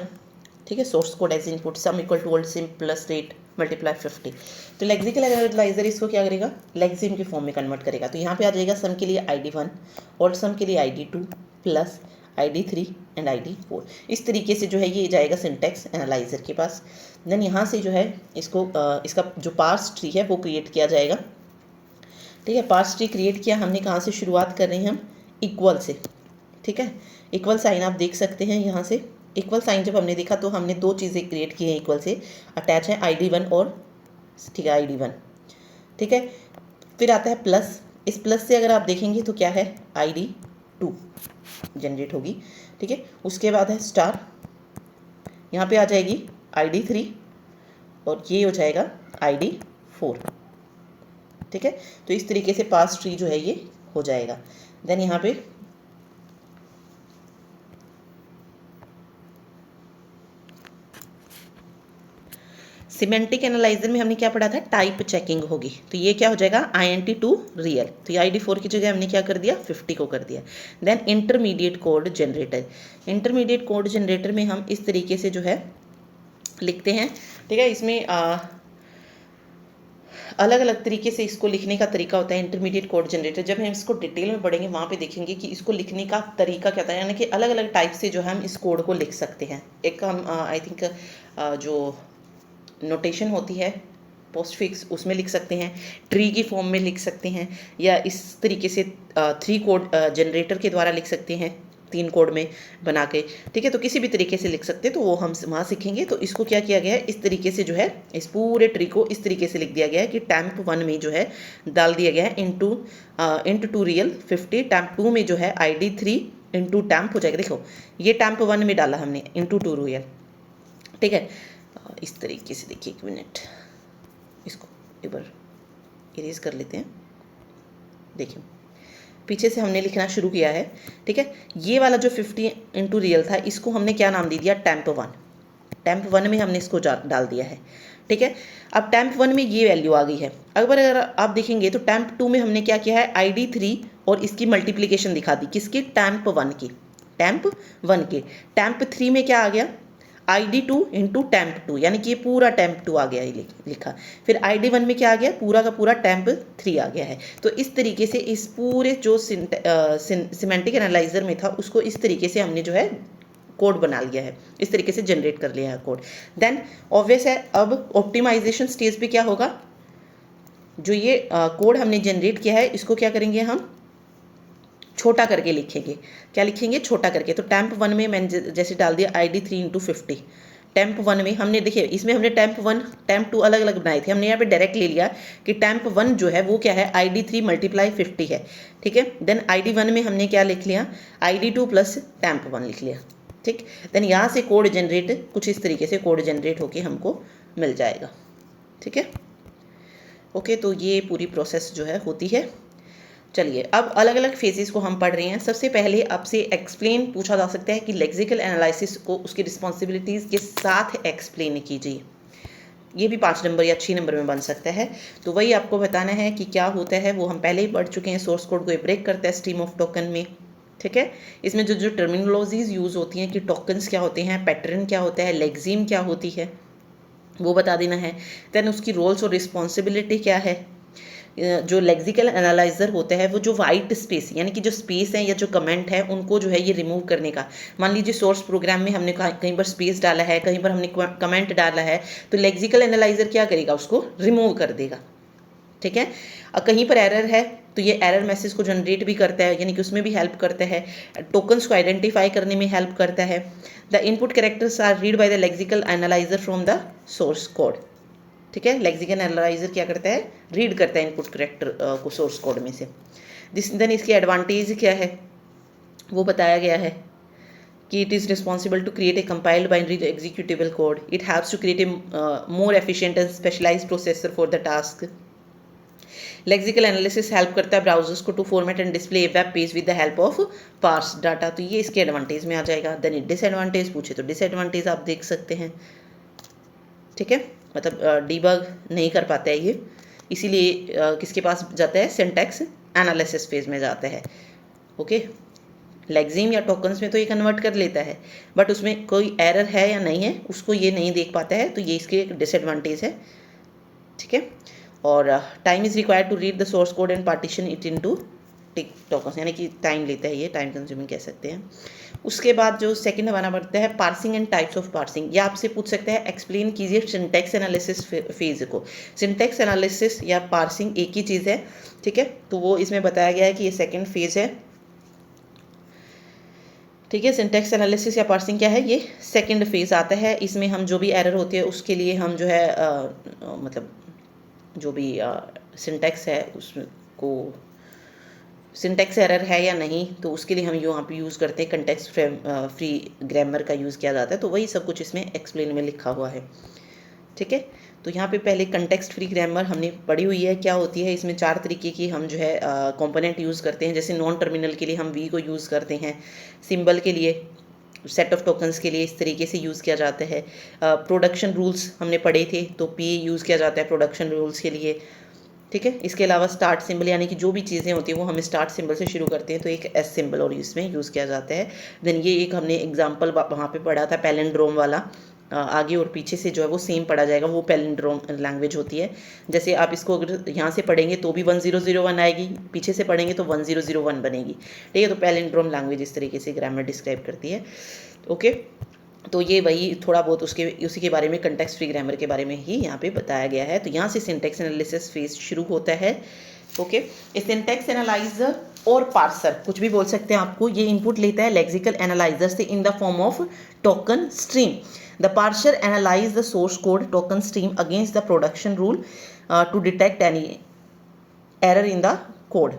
ठीक है, source code as input, sum equal to old sum plus rate multiply 50। तो लेक्सिकल एनालाइजर इसको क्या करेगा, लेक्सिम के फॉर्म में कन्वर्ट करेगा। तो यहाँ पे आ जाएगा सम के लिए ID1 और सम के लिए ID2 plus ID3 and ID4। इस तरीके से जो है ये जाएगा सिंटैक्स एनालाइजर के पास। देन यहाँ से जो है इसको इसका जो पार्स ट्री है वो क्रिएट किया जाएगा। ठीक है, पार्स ट्री क्रिएट किया हमने, कहाँ से शुरुआत कर रहे हैं हम, इक्वल से, ठीक है। इक्वल साइन आप देख सकते हैं यहाँ से। इक्वल साइन जब हमने देखा तो हमने दो चीज़ें क्रिएट की हैं इक्वल से, अटैच है ID1 और, ठीक है, ID1, ठीक है। फिर आता है प्लस, इस प्लस से अगर आप देखेंगे तो क्या है, ID2 जनरेट होगी, ठीक है। उसके बाद है स्टार, यहाँ पे आ जाएगी ID3 और ये हो जाएगा ID4, ठीक है। तो इस तरीके से पास ट्री जो है ये हो जाएगा। देन यहाँ पे सिमेंटिक एनालाइजर में हमने क्या पढ़ा था, टाइप चेकिंग होगी। तो ये क्या हो जाएगा, INT2 रियल, तो ये ID4 की जगह हमने क्या कर दिया, 50 को कर दिया। Then intermediate code generator, intermediate code generator में हम इस तरीके से जो है लिखते हैं, ठीक है। इसमें अलग अलग तरीके से इसको लिखने का तरीका होता है इंटरमीडिएट कोड जनरेटर। जब हम इसको डिटेल में पढ़ेंगे वहाँ पे देखेंगे कि इसको लिखने का तरीका क्या होता है, यानी कि अलग अलग टाइप से जो है हम इस कोड को लिख सकते हैं। एक हम आई थिंक जो नोटेशन होती है पोस्ट फिक्स, उसमें लिख सकते हैं, ट्री की फॉर्म में लिख सकते हैं, या इस तरीके से 3 कोड जनरेटर के द्वारा लिख सकते हैं, 3 कोड में बना के, ठीक है। तो किसी भी तरीके से लिख सकते हैं, तो वो हम वहाँ सीखेंगे। तो इसको क्या किया गया है, इस तरीके से जो है इस पूरे ट्री को इस तरीके से लिख दिया गया है कि टैम्प 1 में जो है डाल दिया गया है इंटू रियल 50, टैम्प 2 में जो है ID3 इंटू टैम्प हो जाएगा। देखो ये टैम्प 1 में डाला हमने इंटू रियल, ठीक है। इस तरीके से देखिए, एक मिनट इसको एक बार इरेज कर लेते हैं। देखिए पीछे से हमने लिखना शुरू किया है, ठीक है। ये वाला जो 50 इंटू रियल था, इसको हमने क्या नाम दे दिया, टैम्प 1। टैम्प 1 में हमने इसको डाल दिया है, ठीक है। अब टैम्प 1 में ये वैल्यू आ गई है। अगर आप देखेंगे तो टैम्प 2 में हमने क्या किया है, ID3 और इसकी मल्टीप्लिकेशन दिखा दी, किसकी, टैम्प 1 की, टैम्प 1 के। टैम्प 3 में क्या आ गया, ID2 इंटू टैम्प 2, यानी कि ये पूरा टैम्प 2 आ गया है लिखा। फिर ID1 में क्या आ गया, पूरा का पूरा टैम्प 3 आ गया है। तो इस तरीके से इस पूरे जो सिमेंटिक एनालाइजर में था उसको इस तरीके से हमने जो है कोड बना लिया है, इस तरीके से जनरेट कर लिया है कोड। देन ऑब्वियस है, अब ऑप्टिमाइजेशन स्टेज पे क्या होगा, जो ये कोड हमने जनरेट किया है इसको क्या करेंगे, हम छोटा करके लिखेंगे। क्या लिखेंगे, छोटा करके। तो टैम्प 1 में मैंने जैसे डाल दिया ID3 इंटू 50, टैम्प 1 में हमने देखिए, इसमें हमने टैम्प 1 टैम्प 2 अलग अलग बनाए थे, हमने यहाँ पे डायरेक्ट ले लिया कि टैम्प 1 जो है वो क्या है, ID3 मल्टीप्लाई 50 है, ठीक है। देन ID1 में हमने क्या लिख लिया, ID2 प्लस टैम्प 1 लिख लिया, ठीक। देन यहाँ से कोड जनरेट कुछ इस तरीके से कोड जनरेट होके हमको मिल जाएगा, ठीक है। ओके, तो ये पूरी प्रोसेस जो है होती है। चलिए अब अलग अलग फेजेस को हम पढ़ रहे हैं। सबसे पहले आपसे एक्सप्लेन पूछा जा सकता है कि लेक्सिकल एनालिसिस को उसकी रिस्पॉन्सिबिलिटीज़ के साथ एक्सप्लेन कीजिए। ये भी 5 नंबर या 6 नंबर में बन सकता है। तो वही आपको बताना है कि क्या होता है, वो हम पहले ही पढ़ चुके हैं। सोर्स कोड को ब्रेक करता है स्ट्रीम ऑफ टोकन में, ठीक है। इसमें जो जो टर्मिनोलॉजीज यूज़ होती हैं कि टोकन्स क्या होते हैं, पैटर्न क्या होता है, लेक्सिम क्या होती है, वो बता देना है। देन उसकी रोल्स और रिस्पॉन्सिबिलिटी क्या है। जो लेक्सिकल एनालाइजर होता है वो जो वाइट स्पेस यानी कि जो स्पेस है या जो कमेंट है उनको जो है ये रिमूव करने का, मान लीजिए सोर्स प्रोग्राम में हमने कहीं पर स्पेस डाला है, कहीं पर हमने कमेंट डाला है, तो लेक्सिकल एनालाइजर क्या करेगा, उसको रिमूव कर देगा, ठीक है। कहीं पर एरर है तो ये एरर मैसेज को जनरेट भी करता है, यानी कि उसमें भी हेल्प करता है। टोकन्स को आइडेंटिफाई करने में हेल्प करता है। The input characters are read by the lexical analyser from the source code, ठीक है। लेक्सिकल एनालाइजर क्या करता है, रीड करता है इनपुट कैरेक्टर को सोर्स कोड में से। देन इसकी एडवांटेज क्या है वो बताया गया है कि it is responsible to create a compiled binary executable code. It haves to create a more efficient and specialised processor for the task. Lexical analysis help करता है ब्राउजर्स को to format and display web page with the help of parse data. तो ये इसके advantage में आ जाएगा। Then disadvantage पूछे तो डिसएडवांटेज आप देख सकते हैं, ठीक है। मतलब डीबग नहीं कर पाता है ये, इसीलिए किसके पास जाता है, सिंटैक्स एनालिसिस फेज में जाता है, ओके। लेक्सिम या टोकन्स में तो ये कन्वर्ट कर लेता है, बट उसमें कोई एरर है या नहीं है उसको ये नहीं देख पाता है, तो ये इसके एक डिसएडवांटेज है, ठीक है। और time is required to read the source code and partition it into tokens, यानी कि टाइम लेता है, ये टाइम कंज्यूमिंग कह सकते हैं। उसके बाद जो सेकंड हमारा बढ़ता है parsing and types of parsing. या आपसे पूछ सकता है एक्सप्लेन कीजिए सिंटैक्स एनालिसिस फेज को। सिंटैक्स एनालिसिस या पार्सिंग एक ही चीज़ है, ठीक है। तो वो इसमें बताया गया है कि ये सेकंड फेज है। ठीक है। सिंटैक्स एनालिसिस या पार्सिंग क्या है, ये सेकंड फेज आता है। इसमें हम जो भी एरर होती है उसके लिए हम जो है मतलब जो भी सिंटैक्स है उसको, सिंटैक्स एरर है या नहीं, तो उसके लिए हम यहाँ पे यूज़ करते हैं कंटेक्स्ट फ्री ग्रामर का यूज़ किया जाता है। तो वही सब कुछ इसमें एक्सप्लेन में लिखा हुआ है। ठीक है। तो यहाँ पे पहले कंटेक्स्ट फ्री ग्रामर हमने पढ़ी हुई है, क्या होती है। इसमें 4 तरीके की हम जो है कंपोनेंट यूज़ करते हैं। जैसे नॉन टर्मिनल के लिए हम वी को यूज़ करते हैं, सिंबल के लिए, सेट ऑफ टोकन्स के लिए इस तरीके से यूज़ किया जाता है। प्रोडक्शन रूल्स हमने पढ़े थे, तो पी यूज़ किया जाता है प्रोडक्शन रूल्स के लिए। ठीक है। इसके अलावा स्टार्ट सिंबल, यानी कि जो भी चीज़ें होती हैं वो हम स्टार्ट सिंबल से शुरू करते हैं, तो एक एस सिंबल और इसमें यूज़ किया जाता है। देन ये एक हमने एग्जांपल वहाँ पे पढ़ा था पैलिंड्रोम वाला, आगे और पीछे से जो है वो सेम पढ़ा जाएगा, वो पैलिंड्रोम लैंग्वेज होती है। जैसे आप इसको अगर यहाँ से पढ़ेंगे तो भी 1001 आएगी, पीछे से पढ़ेंगे तो 1001 बनेगी। ठीक है। तो पैलिंड्रोम लैंग्वेज इस तरीके से ग्रामर डिस्क्राइब करती है। ओके। तो ये वही थोड़ा बहुत उसी के बारे में, कंटेक्स्ट फ्री ग्रामर के बारे में ही यहाँ पे बताया गया है। तो यहाँ से सिंटैक्स एनालिसिस फेज शुरू होता है। ओके। सिंटैक्स एनालाइजर और पार्सर, कुछ भी बोल सकते हैं आपको, ये इनपुट लेता है लेक्सिकल एनालाइजर से in the form of token stream. The parser analyse the source code token stream against the production rule to detect any error in the code.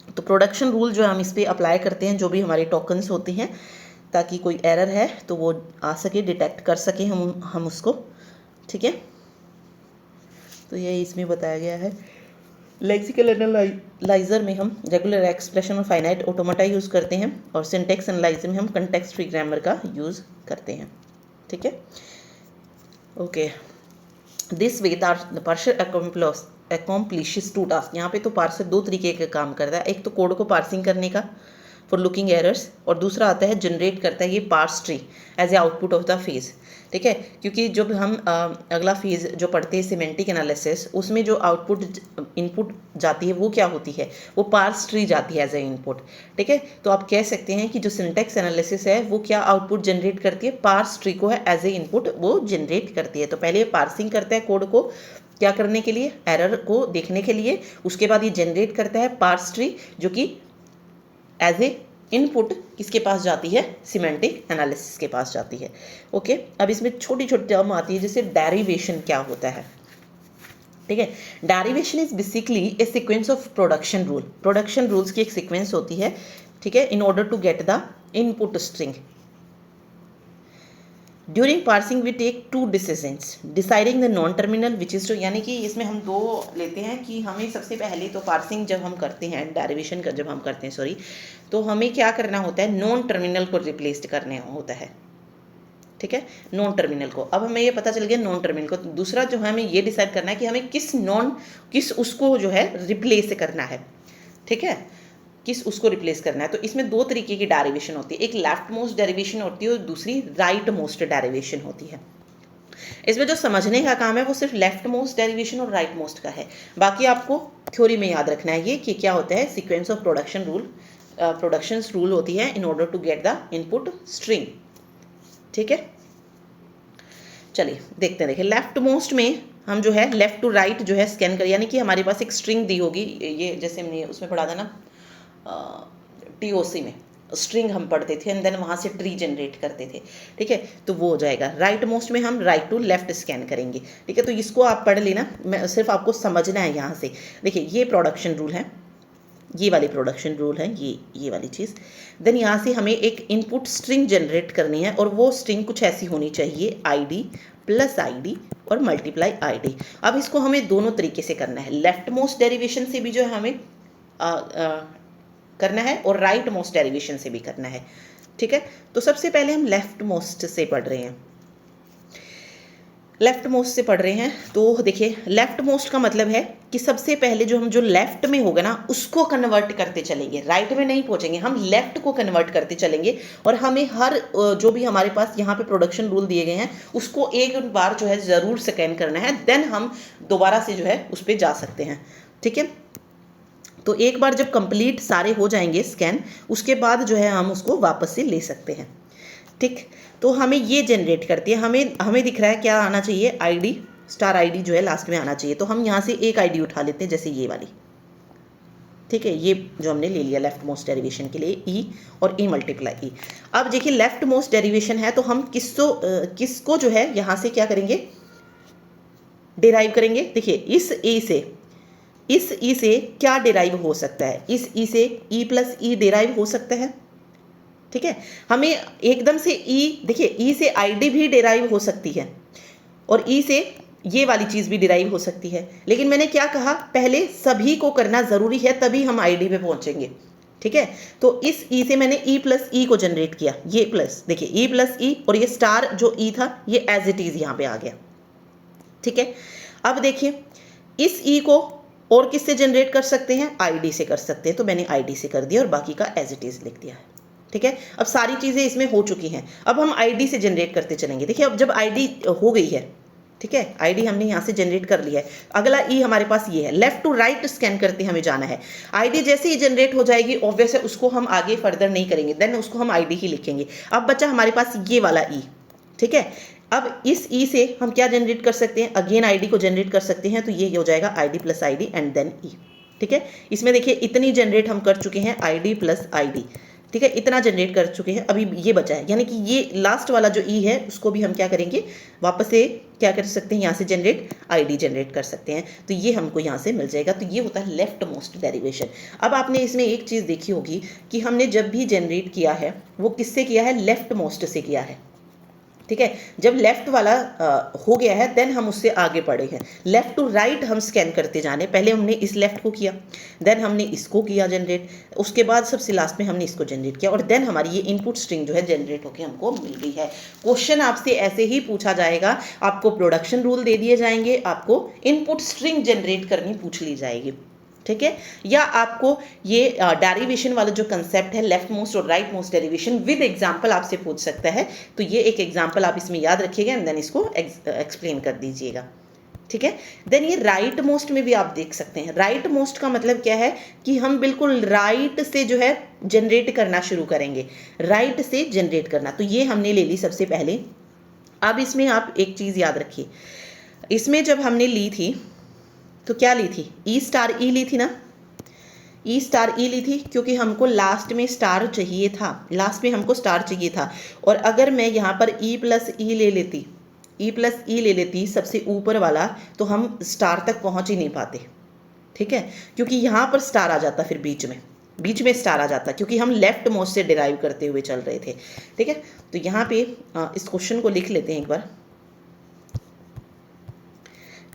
तो प्रोडक्शन रूल जो हम इस पर अप्लाई करते हैं, जो भी हमारे टोकन्स होते हैं, ताकि कोई एरर है तो वो आ सके, डिटेक्ट कर सके हम उसको। ठीक है। तो ये इसमें बताया गया है। लेक्सिकल एनालाइजर में हम रेगुलर एक्सप्रेशन और फाइनाइट ऑटोमेटा यूज़ करते हैं, और सिंटैक्स एनालाइजर में हम कंटेक्स्ट फ्री ग्रामर का यूज़ करते हैं। ठीक है। Okay. This way the parser accomplishes 2 task. यहाँ पे तो पार्सर 2 तरीके का काम करता है। एक तो कोड को पार्सिंग करने का फॉर लुकिंग एरर्स, और दूसरा आता है जनरेट करता है ये parse tree as a output of the phase. ठीक है। क्योंकि जब हम अगला फेज जो पढ़ते हैं सिमेंटिक एनालिसिस, उसमें जो आउटपुट इनपुट जाती है वो क्या होती है, वो पार्स ट्री जाती है एज ए इनपुट। ठीक है। तो आप कह सकते हैं कि जो सिंटैक्स एनालिसिस है वो क्या आउटपुट जनरेट करती है, पार्स ट्री को है एज ए इनपुट वो जनरेट करती है। तो पहले पार्सिंग करता है कोड को क्या करने के लिए, एरर को देखने के लिए। उसके बाद ये जनरेट करता है पार्स ट्री, जो कि एज ए इनपुट किसके पास जाती है, सिमेंटिक एनालिसिस के पास जाती है। ओके। अब इसमें छोटी छोटी टर्म आती है, जैसे डेरिवेशन क्या होता है। ठीक है। Derivation is basically a sequence of production rule. Production rules की एक सीक्वेंस होती है। ठीक है। In order to get the input string. During parsing we take 2 decisions, deciding the non terminal which is to, यानी कि इसमें हम 2 लेते हैं कि हमें सबसे पहले तो पार्सिंग जब हम करते हैं, डेरिवेशन का जब हम करते हैं सॉरी, तो हमें क्या करना होता है, नॉन टर्मिनल को रिप्लेस करना होता है। ठीक है। नॉन टर्मिनल को, अब हमें ये पता चल गया नॉन टर्मिनल को। दूसरा जो है हमें ये डिसाइड करना है कि हमें किस उसको जो है रिप्लेस करना है। ठीक है। किस उसको रिप्लेस करना है। तो इसमें 2 तरीके की डेरिवेशन होती है, एक लेफ्ट मोस्ट डेरिवेशन होती है और दूसरी राइट मोस्ट डेरिवेशन होती है। इसमें जो समझने का काम है वो सिर्फ लेफ्ट मोस्ट डेरिवेशन और राइट मोस्ट का है। बाकी आपको थ्योरी में याद रखना है ये कि क्या होता है, सीक्वेंस ऑफ प्रोडक्शन रूल होती है in order to get the input string. ठीक है। चलिए देखते हैं। देखिए लेफ्ट मोस्ट में हम जो है लेफ्ट टू राइट जो है स्कैन कर, यानी कि हमारे पास एक स्ट्रिंग दी होगी, ये जैसे हमने उसमें पढ़ा था ना TOC में स्ट्रिंग हम पढ़ते थे, एंड देन वहाँ से ट्री जनरेट करते थे। ठीक है। तो वो हो जाएगा। राइट मोस्ट में हम राइट टू लेफ्ट स्कैन करेंगे। ठीक है। तो इसको आप पढ़ लेना, मैं सिर्फ आपको समझना है यहाँ से। देखिए ये प्रोडक्शन रूल है, ये वाली प्रोडक्शन रूल है, ये वाली चीज़। देन यहाँ से हमें एक इनपुट स्ट्रिंग जनरेट करनी है, और वो स्ट्रिंग कुछ ऐसी होनी चाहिए, ID प्लस ID और मल्टीप्लाई ID। अब इसको हमें दोनों तरीके से करना है, लेफ्ट मोस्ट डेरिवेशन से भी जो है हमें करना है, और राइट मोस्ट डेरिवेशन से भी करना है। ठीक है। तो सबसे पहले हम लेफ्ट मोस्ट से पढ़ रहे हैं, लेफ्ट मोस्ट से पढ़ रहे हैं। तो देखिए लेफ्ट मोस्ट का मतलब है कि सबसे पहले जो लेफ्ट में होगा ना उसको कन्वर्ट करते चलेंगे, राइट में नहीं पहुंचेंगे, हम लेफ्ट को कन्वर्ट करते चलेंगे। और हमें हर जो भी हमारे पास यहाँ पे प्रोडक्शन रूल दिए गए हैं उसको एक बार जो है ज़रूर स्कैन करना है, देन हम दोबारा से जो है उस पर जा सकते हैं। ठीक है। तो एक बार जब कंप्लीट सारे हो जाएंगे स्कैन, उसके बाद जो है हम उसको वापस से ले सकते हैं। ठीक। तो हमें ये जनरेट करती है, हमें दिख रहा है क्या आना चाहिए, ID स्टार ID जो है लास्ट में आना चाहिए। तो हम यहाँ से एक ID उठा लेते हैं, जैसे ये वाली। ठीक है, ये जो हमने ले लिया लेफ्ट मोस्ट डेरिवेशन के लिए ई और ई मल्टीप्लाई ई। अब देखिए लेफ्ट मोस्ट डेरिवेशन है तो हम किसको जो है यहाँ से क्या करेंगे, डिराइव करेंगे। देखिए इस ई से क्या डिराइव हो सकता है, इस ई से ई प्लस ई डिराइव हो सकता है। ठीक है, हमें एकदम से ई, देखिए ई से आई डी भी डिराइव हो सकती है और ई से ये वाली चीज़ भी डिराइव हो सकती है, लेकिन मैंने क्या कहा, पहले सभी को करना ज़रूरी है तभी हम आई डी पे पहुंचेंगे। ठीक है, तो इस ई से मैंने ई प्लस ई को जनरेट किया, ये प्लस, देखिए ई प्लस ई और ये स्टार जो ई था ये एज इट इज़ यहाँ पे आ गया। ठीक है, अब देखिए इस ई को और किससे जनरेट कर सकते हैं, आई डी से कर सकते हैं, तो मैंने आई डी से कर दिया और बाकी का एज इट इज़ लिख दिया है। ठीक है, अब सारी चीज़ें इसमें हो चुकी हैं, अब हम आईडी से जनरेट करते चलेंगे। देखिए अब जब आईडी हो गई है, ठीक है, आईडी हमने यहाँ से जनरेट कर लिया है, अगला ई हमारे पास ये है, लेफ्ट टू राइट स्कैन करते हमें जाना है। आईडी जैसे ही जनरेट हो जाएगी ऑब्वियस है उसको हम आगे फर्दर नहीं करेंगे, देन उसको हम आईडी ही लिखेंगे। अब बचा हमारे पास ये वाला ई। ठीक है, अब इस ई से हम क्या जनरेट कर सकते हैं, अगेन आईडी को जनरेट कर सकते हैं, तो ये हो जाएगा ID plus ID and then E. ठीक है, इसमें देखिए इतनी जनरेट हम कर चुके हैं, आईडी प्लस आईडी। ठीक है, इतना जनरेट कर चुके हैं, अभी ये बचा है, यानी कि ये लास्ट वाला जो ई है उसको भी हम क्या करेंगे, वापस से क्या कर सकते हैं, यहाँ से जनरेट आईडी जनरेट कर सकते हैं, तो ये हमको यहाँ से मिल जाएगा। तो ये होता है लेफ्ट मोस्ट डेरिवेशन। अब आपने इसमें एक चीज़ देखी होगी कि हमने जब भी जनरेट किया है वो किससे किया है, लेफ्ट मोस्ट से किया है। ठीक है, जब लेफ्ट वाला हो गया है देन हम उससे आगे बढ़े हैं, लेफ्ट टू राइट हम स्कैन करते जाने, पहले हमने इस लेफ्ट को किया, देन हमने इसको किया जनरेट, उसके बाद सबसे लास्ट में हमने इसको जनरेट किया और देन हमारी ये इनपुट स्ट्रिंग जो है जनरेट होकर हमको मिल गई है। क्वेश्चन आपसे ऐसे ही पूछा जाएगा, आपको प्रोडक्शन रूल दे दिए जाएंगे, आपको इनपुट स्ट्रिंग जनरेट करनी पूछ ली जाएगी। ठीक है, या आपको ये डेरिवेशन वाला जो कंसेप्ट है लेफ्ट मोस्ट और right most derivation with example आपसे पूछ सकता है, तो ये एक एग्जांपल आप इसमें याद रखिएगा एंड देन इसको एक्सप्लेन कर दीजिएगा। ठीक है, देन ये राइट मोस्ट में भी आप देख सकते हैं। राइट मोस्ट का मतलब क्या है कि हम बिल्कुल राइट से जो है जनरेट करना शुरू करेंगे, राइट से जनरेट करना, तो ये हमने ले ली सबसे पहले। अब इसमें आप एक चीज़ याद रखिए, इसमें जब हमने ली थी तो क्या ली थी, ई स्टार ई ली थी ना, ई स्टार ई ली थी क्योंकि हमको लास्ट में स्टार चाहिए था, लास्ट में हमको स्टार चाहिए था। और अगर मैं यहाँ पर ई प्लस ई ले लेती, ई प्लस ई ले लेती सबसे ऊपर वाला, तो हम स्टार तक पहुँच ही नहीं पाते। ठीक है, क्योंकि यहाँ पर स्टार आ जाता, फिर बीच में स्टार आ जाता, क्योंकि हम लेफ्ट मोस्ट से डिराइव करते हुए चल रहे थे। ठीक है, तो यहाँ पे इस क्वेश्चन को लिख लेते हैं एक बार।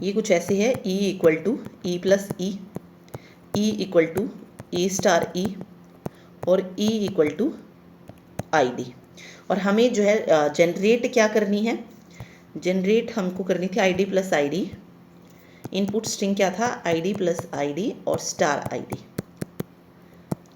ये कुछ ऐसे है, E equal to E plus E equal to E star E और E equal to I D. और हमें जो है जनरेट क्या करनी है, जनरेट हमको करनी थी आई D plus I D, input string क्या था, आई डी प्लस आई डी और स्टार आई डी,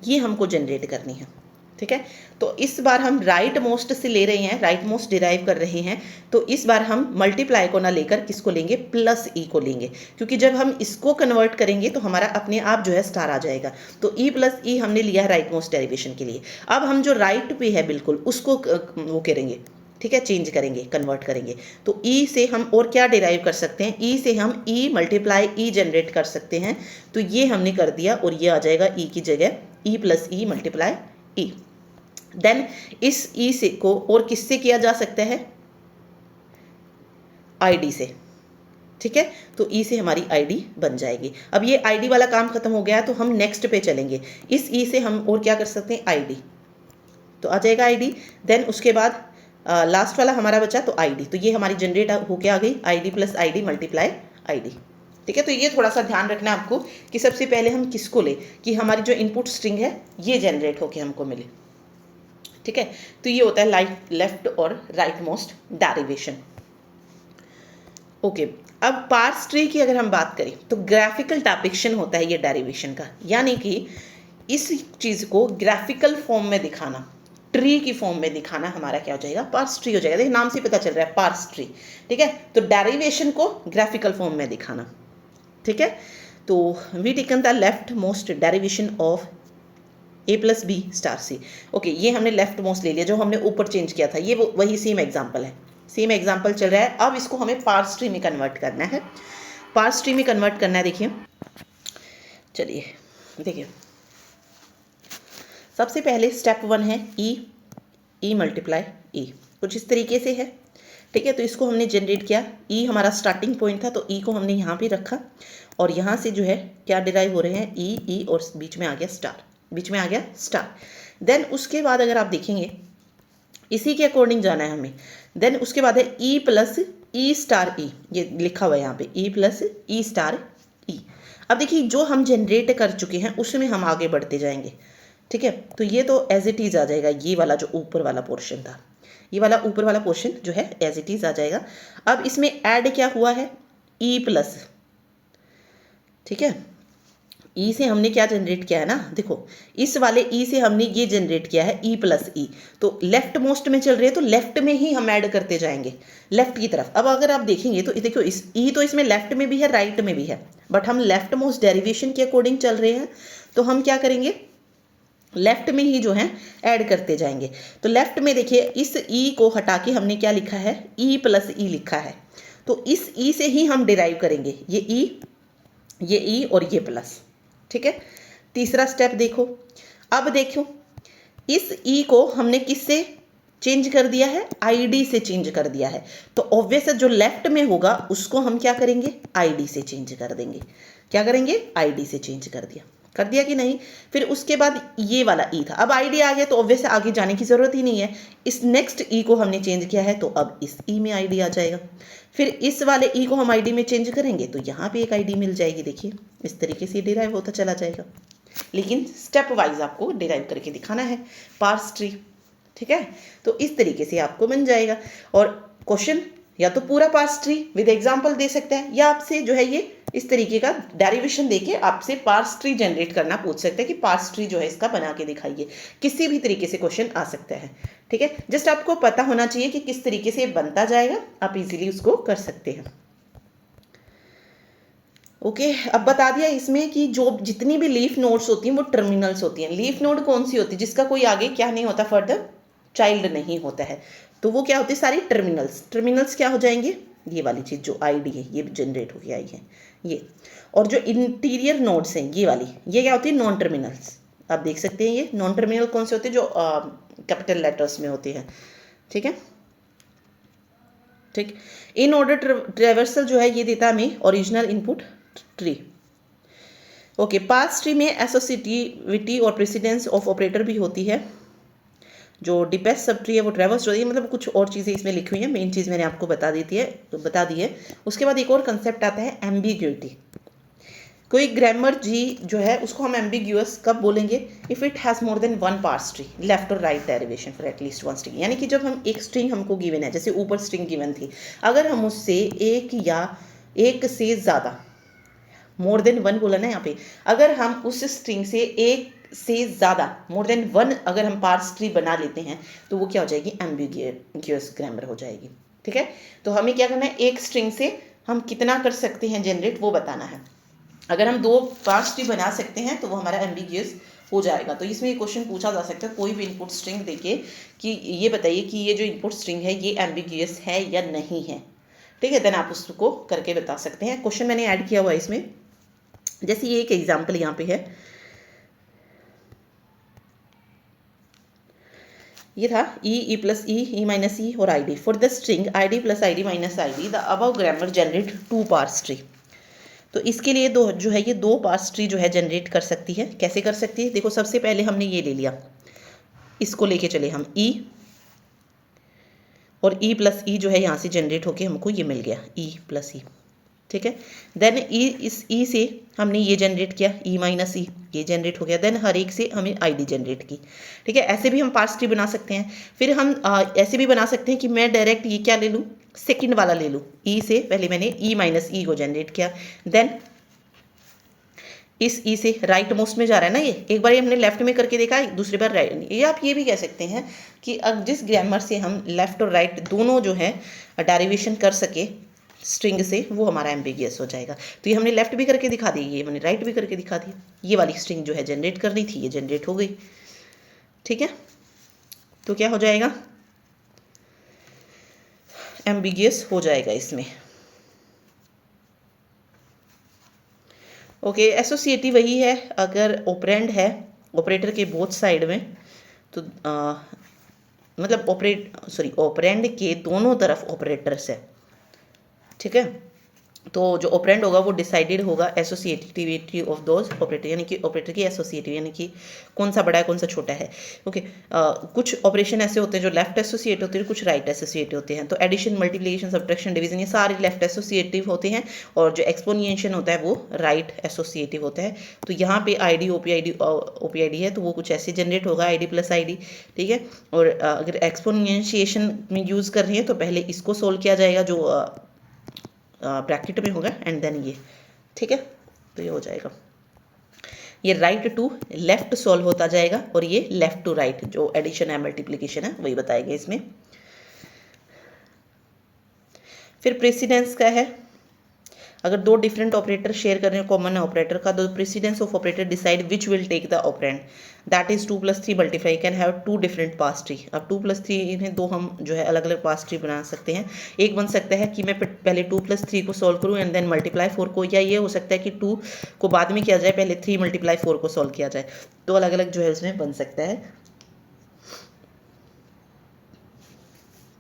ये हमको जनरेट करनी है। ठीक है, तो इस बार हम राइट मोस्ट से ले रहे हैं, राइट मोस्ट डिराइव कर रहे हैं, तो इस बार हम मल्टीप्लाई को ना लेकर किसको लेंगे, प्लस ई को लेंगे, क्योंकि जब हम इसको कन्वर्ट करेंगे तो हमारा अपने आप जो है स्टार आ जाएगा। तो ई प्लस ई हमने लिया है राइट मोस्ट डेरिवेशन के लिए। अब हम जो राइट पे है बिल्कुल उसको वो करेंगे, ठीक है, चेंज करेंगे, कन्वर्ट करेंगे। तो ई से हम और क्या डिराइव कर सकते हैं, ई से हम ई मल्टीप्लाई ई जनरेट कर सकते हैं, तो ये हमने कर दिया और ये आ जाएगा ई की जगह ई प्लस ई मल्टीप्लाई ई। देन इस ई से को और किससे किया जा सकता है, आईडी से। ठीक है, तो ई से हमारी आईडी बन जाएगी। अब ये आईडी वाला काम खत्म हो गया तो हम नेक्स्ट पे चलेंगे। इस ई से हम और क्या कर सकते हैं, आईडी, तो आ जाएगा आईडी। देन उसके बाद लास्ट वाला हमारा बचा तो आईडी, तो ये हमारी जनरेट होके आ गई, ID plus ID multiply ID. ठीक है, तो ये थोड़ा सा ध्यान रखना है आपको कि सबसे पहले हम किसको ले, कि हमारी जो इनपुट स्ट्रिंग है ये जनरेट होके हमको मिले। ठीक है, तो ये होता है लेफ्ट और राइट मोस्ट डेरिवेशन। ओके, अब पार्स ट्री की अगर हम बात करें तो ग्राफिकल डिपिक्शन होता है ये डेरिवेशन का, यानी कि इस चीज़ को ग्राफिकल फॉर्म में दिखाना, ट्री की फॉर्म में दिखाना हमारा क्या हो जाएगा, पार्स ट्री हो जाएगा। देखिए नाम से पता चल रहा है पार्स ट्री। ठीक है, तो डेरिवेशन को ग्राफिकल फॉर्म में दिखाना। ठीक है, तो we taken the left most derivation of A plus B star C. Okay, ये हमने लेफ्ट मोस्ट ले लिया, जो हमने ऊपर चेंज किया था ये वही सेम एग्जाम्पल है, सेम एग्जाम्पल चल रहा है। अब इसको हमें पार्स ट्री में कन्वर्ट करना है, पार्स ट्री में कन्वर्ट करना है। देखिए, चलिए देखिए, सबसे पहले स्टेप 1 है ई मल्टीप्लाई ई, कुछ इस तरीके से है, ठीक है। तो इसको हमने जनरेट किया, ई हमारा स्टार्टिंग पॉइंट था तो ई को हमने यहाँ पे रखा और यहाँ से जो है क्या डिराइव हो रहे हैं ई और बीच में आ गया स्टार, देन उसके बाद अगर आप देखेंगे इसी के अकॉर्डिंग जाना है हमें, देन उसके बाद है ई प्लस ई स्टार ई, ये लिखा हुआ है यहाँ पे ई प्लस ई स्टार ई। अब देखिए जो हम जनरेट कर चुके हैं उसमें हम आगे बढ़ते जाएंगे, ठीक है। तो ये तो एज इट इज़ आ जाएगा, ये वाला जो ऊपर वाला पोर्शन था, ये वाला ऊपर वाला पोर्शन जो है एज इट इज़ आ जाएगा। अब इसमें ऐड क्या हुआ है ई प्लस, ठीक है। ई से हमने क्या जनरेट किया है ना, देखो इस वाले ई से हमने ये जनरेट किया है ई प्लस ई, तो लेफ्ट मोस्ट में चल रहे हैं तो लेफ्ट में ही हम ऐड करते जाएंगे लेफ्ट की तरफ। अब अगर आप देखेंगे तो देखो इस ई तो इसमें लेफ्ट में भी है राइट में भी है, बट हम लेफ्ट मोस्ट डेरिवेशन के अकॉर्डिंग चल रहे हैं तो हम क्या करेंगे लेफ्ट में ही जो है ऐड करते जाएंगे। तो लेफ्ट में देखिए इस ई को हटा के हमने क्या लिखा है ई प्लस ई लिखा है, तो इस ई से ही हम डिराइव करेंगे ये ई और ये प्लस, ठीक है। तीसरा स्टेप देखो, अब देखो इस ई को हमने किससे चेंज कर दिया है आईडी से चेंज कर दिया है, तो ऑब्वियस जो लेफ्ट में होगा उसको हम क्या करेंगे आईडी से चेंज कर देंगे, क्या करेंगे आईडी से चेंज कर दिया कि नहीं। फिर उसके बाद ये वाला ई था, अब आईडी आ गया तो ऑब्वियस आगे जाने की ज़रूरत ही नहीं है, इस नेक्स्ट ई को हमने चेंज किया है तो अब इस ई में आईडी आ जाएगा। फिर इस वाले ई को हम आईडी में चेंज करेंगे तो यहाँ पे एक आईडी मिल जाएगी, देखिए इस तरीके से डिराइव होता चला जाएगा, लेकिन स्टेप वाइज आपको डिराइव करके दिखाना है पार्स ट्री, ठीक है। तो इस तरीके से आपको बन जाएगा और क्वेश्चन या तो पूरा पार्स ट्री विद एग्जांपल दे सकता है या आपसे जो है ये इस तरीके का डेरिवेशन देके आपसे पार्स ट्री जनरेट करना पूछ सकते हैं कि पार्स ट्री जो है इसका बना के दिखाइए, किसी भी तरीके से क्वेश्चन आ सकता है, ठीक है। जस्ट आपको पता होना चाहिए कि किस तरीके से बनता जाएगा, आप इजीली उसको कर सकते हैं। ओके अब बता दिया इसमें कि जो जितनी भी लीफ नोड्स होती हैं वो टर्मिनल्स होती हैं। लीफ नोड कौन सी होती है जिसका कोई आगे क्या नहीं होता फर्दर चाइल्ड नहीं होता है, तो वो क्या होती है सारी टर्मिनल्स क्या हो जाएंगे ये वाली चीज़ जो आईडी है ये जनरेट होके आई है ये, और जो इंटीरियर नोड्स हैं ये वाली ये क्या होती है नॉन टर्मिनल्स। आप देख सकते हैं ये नॉन टर्मिनल कौन से होते हैं जो कैपिटल लेटर्स में होते हैं, ठीक है। ठीक इन ऑर्डर ट्रेवर्सल जो है ये देता है हमें original input tree. Okay parse tree में एसोसिएटिविटी और प्रेसिडेंस ऑफ ऑपरेटर भी होती है, जो डिपेस्ट सब ट्री है वो ट्रेवर्स होती है, मतलब कुछ और चीज़ें इसमें लिखी हुई हैं, मेन चीज़ मैंने आपको बता दी है। उसके बाद एक और कंसेप्ट आता है एम्बिग्यूटी। कोई ग्रामर जी जो है उसको हम एम्बिग्यूअस कब बोलेंगे if it has more than one parse tree left और right derivation for at least one string, यानी कि जब हम एक स्ट्रिंग हमको गिवन है जैसे ऊपर स्ट्रिंग गिवन थी, अगर हम उससे एक या एक से ज़्यादा मोर देन वन बोला ना यहाँ पे, अगर हम उस स्ट्रिंग से एक से ज़्यादा मोर देन वन अगर हम पार्स ट्री बना लेते हैं तो वो क्या हो जाएगी एम्बिग्यूअस ग्रामर हो जाएगी, ठीक है। तो हमें क्या करना है एक स्ट्रिंग से हम कितना कर सकते हैं जनरेट वो बताना है। अगर हम दो पार्स ट्री बना सकते हैं तो वो हमारा एम्बिग्यूअस हो जाएगा। तो इसमें क्वेश्चन पूछा जा सकता है कोई भी इनपुट स्ट्रिंग देके कि ये बताइए कि ये जो इनपुट स्ट्रिंग है ये एम्बिग्यूअस है या नहीं है, ठीक है। देन आप उसको करके बता सकते हैं। क्वेश्चन मैंने ऐड किया हुआ है इसमें, जैसे ये एक एग्जाम्पल यहाँ पे है, ये था ई प्लस ई माइनस ई और I D for the string I D plus I D minus I D the above grammar generate two parse tree. तो इसके लिए दो जो है ये दो पार्स ट्री जो है जनरेट कर सकती है। कैसे कर सकती है देखो, सबसे पहले हमने ये ले लिया, इसको लेके चले हम ई और ई प्लस ई जो है यहाँ से जनरेट होके हमको ये मिल गया ई प्लस ई, ठीक है। देन ई इस ई से हमने ये जनरेट किया ई माइनस ई, ये जनरेट हो गया। देन हर एक से हमें आईडी जनरेट की, ठीक है। ऐसे भी हम पार्स ट्री बना सकते हैं। फिर हम ऐसे भी बना सकते हैं कि मैं डायरेक्ट ये क्या ले लूँ सेकंड वाला ले लूँ, ई से पहले मैंने ई माइनस ई को जनरेट किया, देन इस ई से राइट मोस्ट में जा रहा है ना ये, एक बार ये हमने लेफ्ट में करके देखा दूसरी बार राइट। ये आप ये भी कह सकते हैं कि अब जिस ग्रामर से हम लेफ्ट और राइट दोनों जो है डेरिवेशन कर सके स्ट्रिंग से वो हमारा एम्बिगियस हो जाएगा। तो ये हमने लेफ्ट भी करके दिखा दी, ये हमने राइट भी करके दिखा दी, ये वाली स्ट्रिंग जो है जनरेट करनी थी ये जनरेट हो गई, ठीक है। तो क्या हो जाएगा एम्बिगियस हो जाएगा इसमें। ओके एसोसिएटिव वही है, अगर ऑपरेंड है ऑपरेटर के बोथ साइड में, तो मतलब ऑपरेंड के दोनों तरफ ऑपरेटर्स है, ठीक है। तो जो ऑपरेंड होगा वो डिसाइडेड होगा एसोसिएटिविटी ऑफ दोज ऑपरेटर, यानी कि ऑपरेटर की एसोसिएटिव, यानी कि कौन सा बड़ा है कौन सा छोटा है। ओके, कुछ ऑपरेशन ऐसे होते हैं जो लेफ्ट एसोसिएट होते हैं, कुछ राइट एसोसिएट होते हैं। तो एडिशन, मल्टीप्लिकेशन, सब्ट्रैक्शन, डिवीजन ये सारे लेफ्ट एसोसिएटिव होते हैं, और जो एक्सपोनेंशियल होता है वो राइट एसोसिएटिव होता है। तो यहाँ पे आईडी ओपीआईडी है, तो वो कुछ ऐसे जनरेट होगा, आईडी प्लस आईडी, ठीक है। और अगर एक्सपोनेंशिएशन में यूज़ कर रही है तो पहले इसको सोल्व किया जाएगा जो ब्रैकेट में होगा, एंड देन ये, ठीक है। तो ये हो जाएगा, ये राइट टू लेफ्ट सॉल्व होता जाएगा, और ये लेफ्ट टू राइट जो एडिशन है मल्टीप्लिकेशन है वही बताएगा इसमें। फिर प्रेसिडेंस का है, अगर दो डिफरेंट ऑपरेटर शेयर कर रहे हैं कॉमन ऑपरेटर का, तो precedence of operator decide which will take the operand, that is 2 + 3 multiply can have 2 different parse tree. अब 2 + 3 इन्हें दो हम जो है अलग अलग पास ट्री बना सकते हैं। एक बन सकता है कि मैं पहले 2 + 3 को सॉल्व करूँ एंड देन मल्टीप्लाई 4 को, या ये हो सकता है कि 2 को बाद में किया जाए, पहले 3 × 4 को सॉल्व किया जाए। तो अलग अलग जो है इसमें बन सकता है,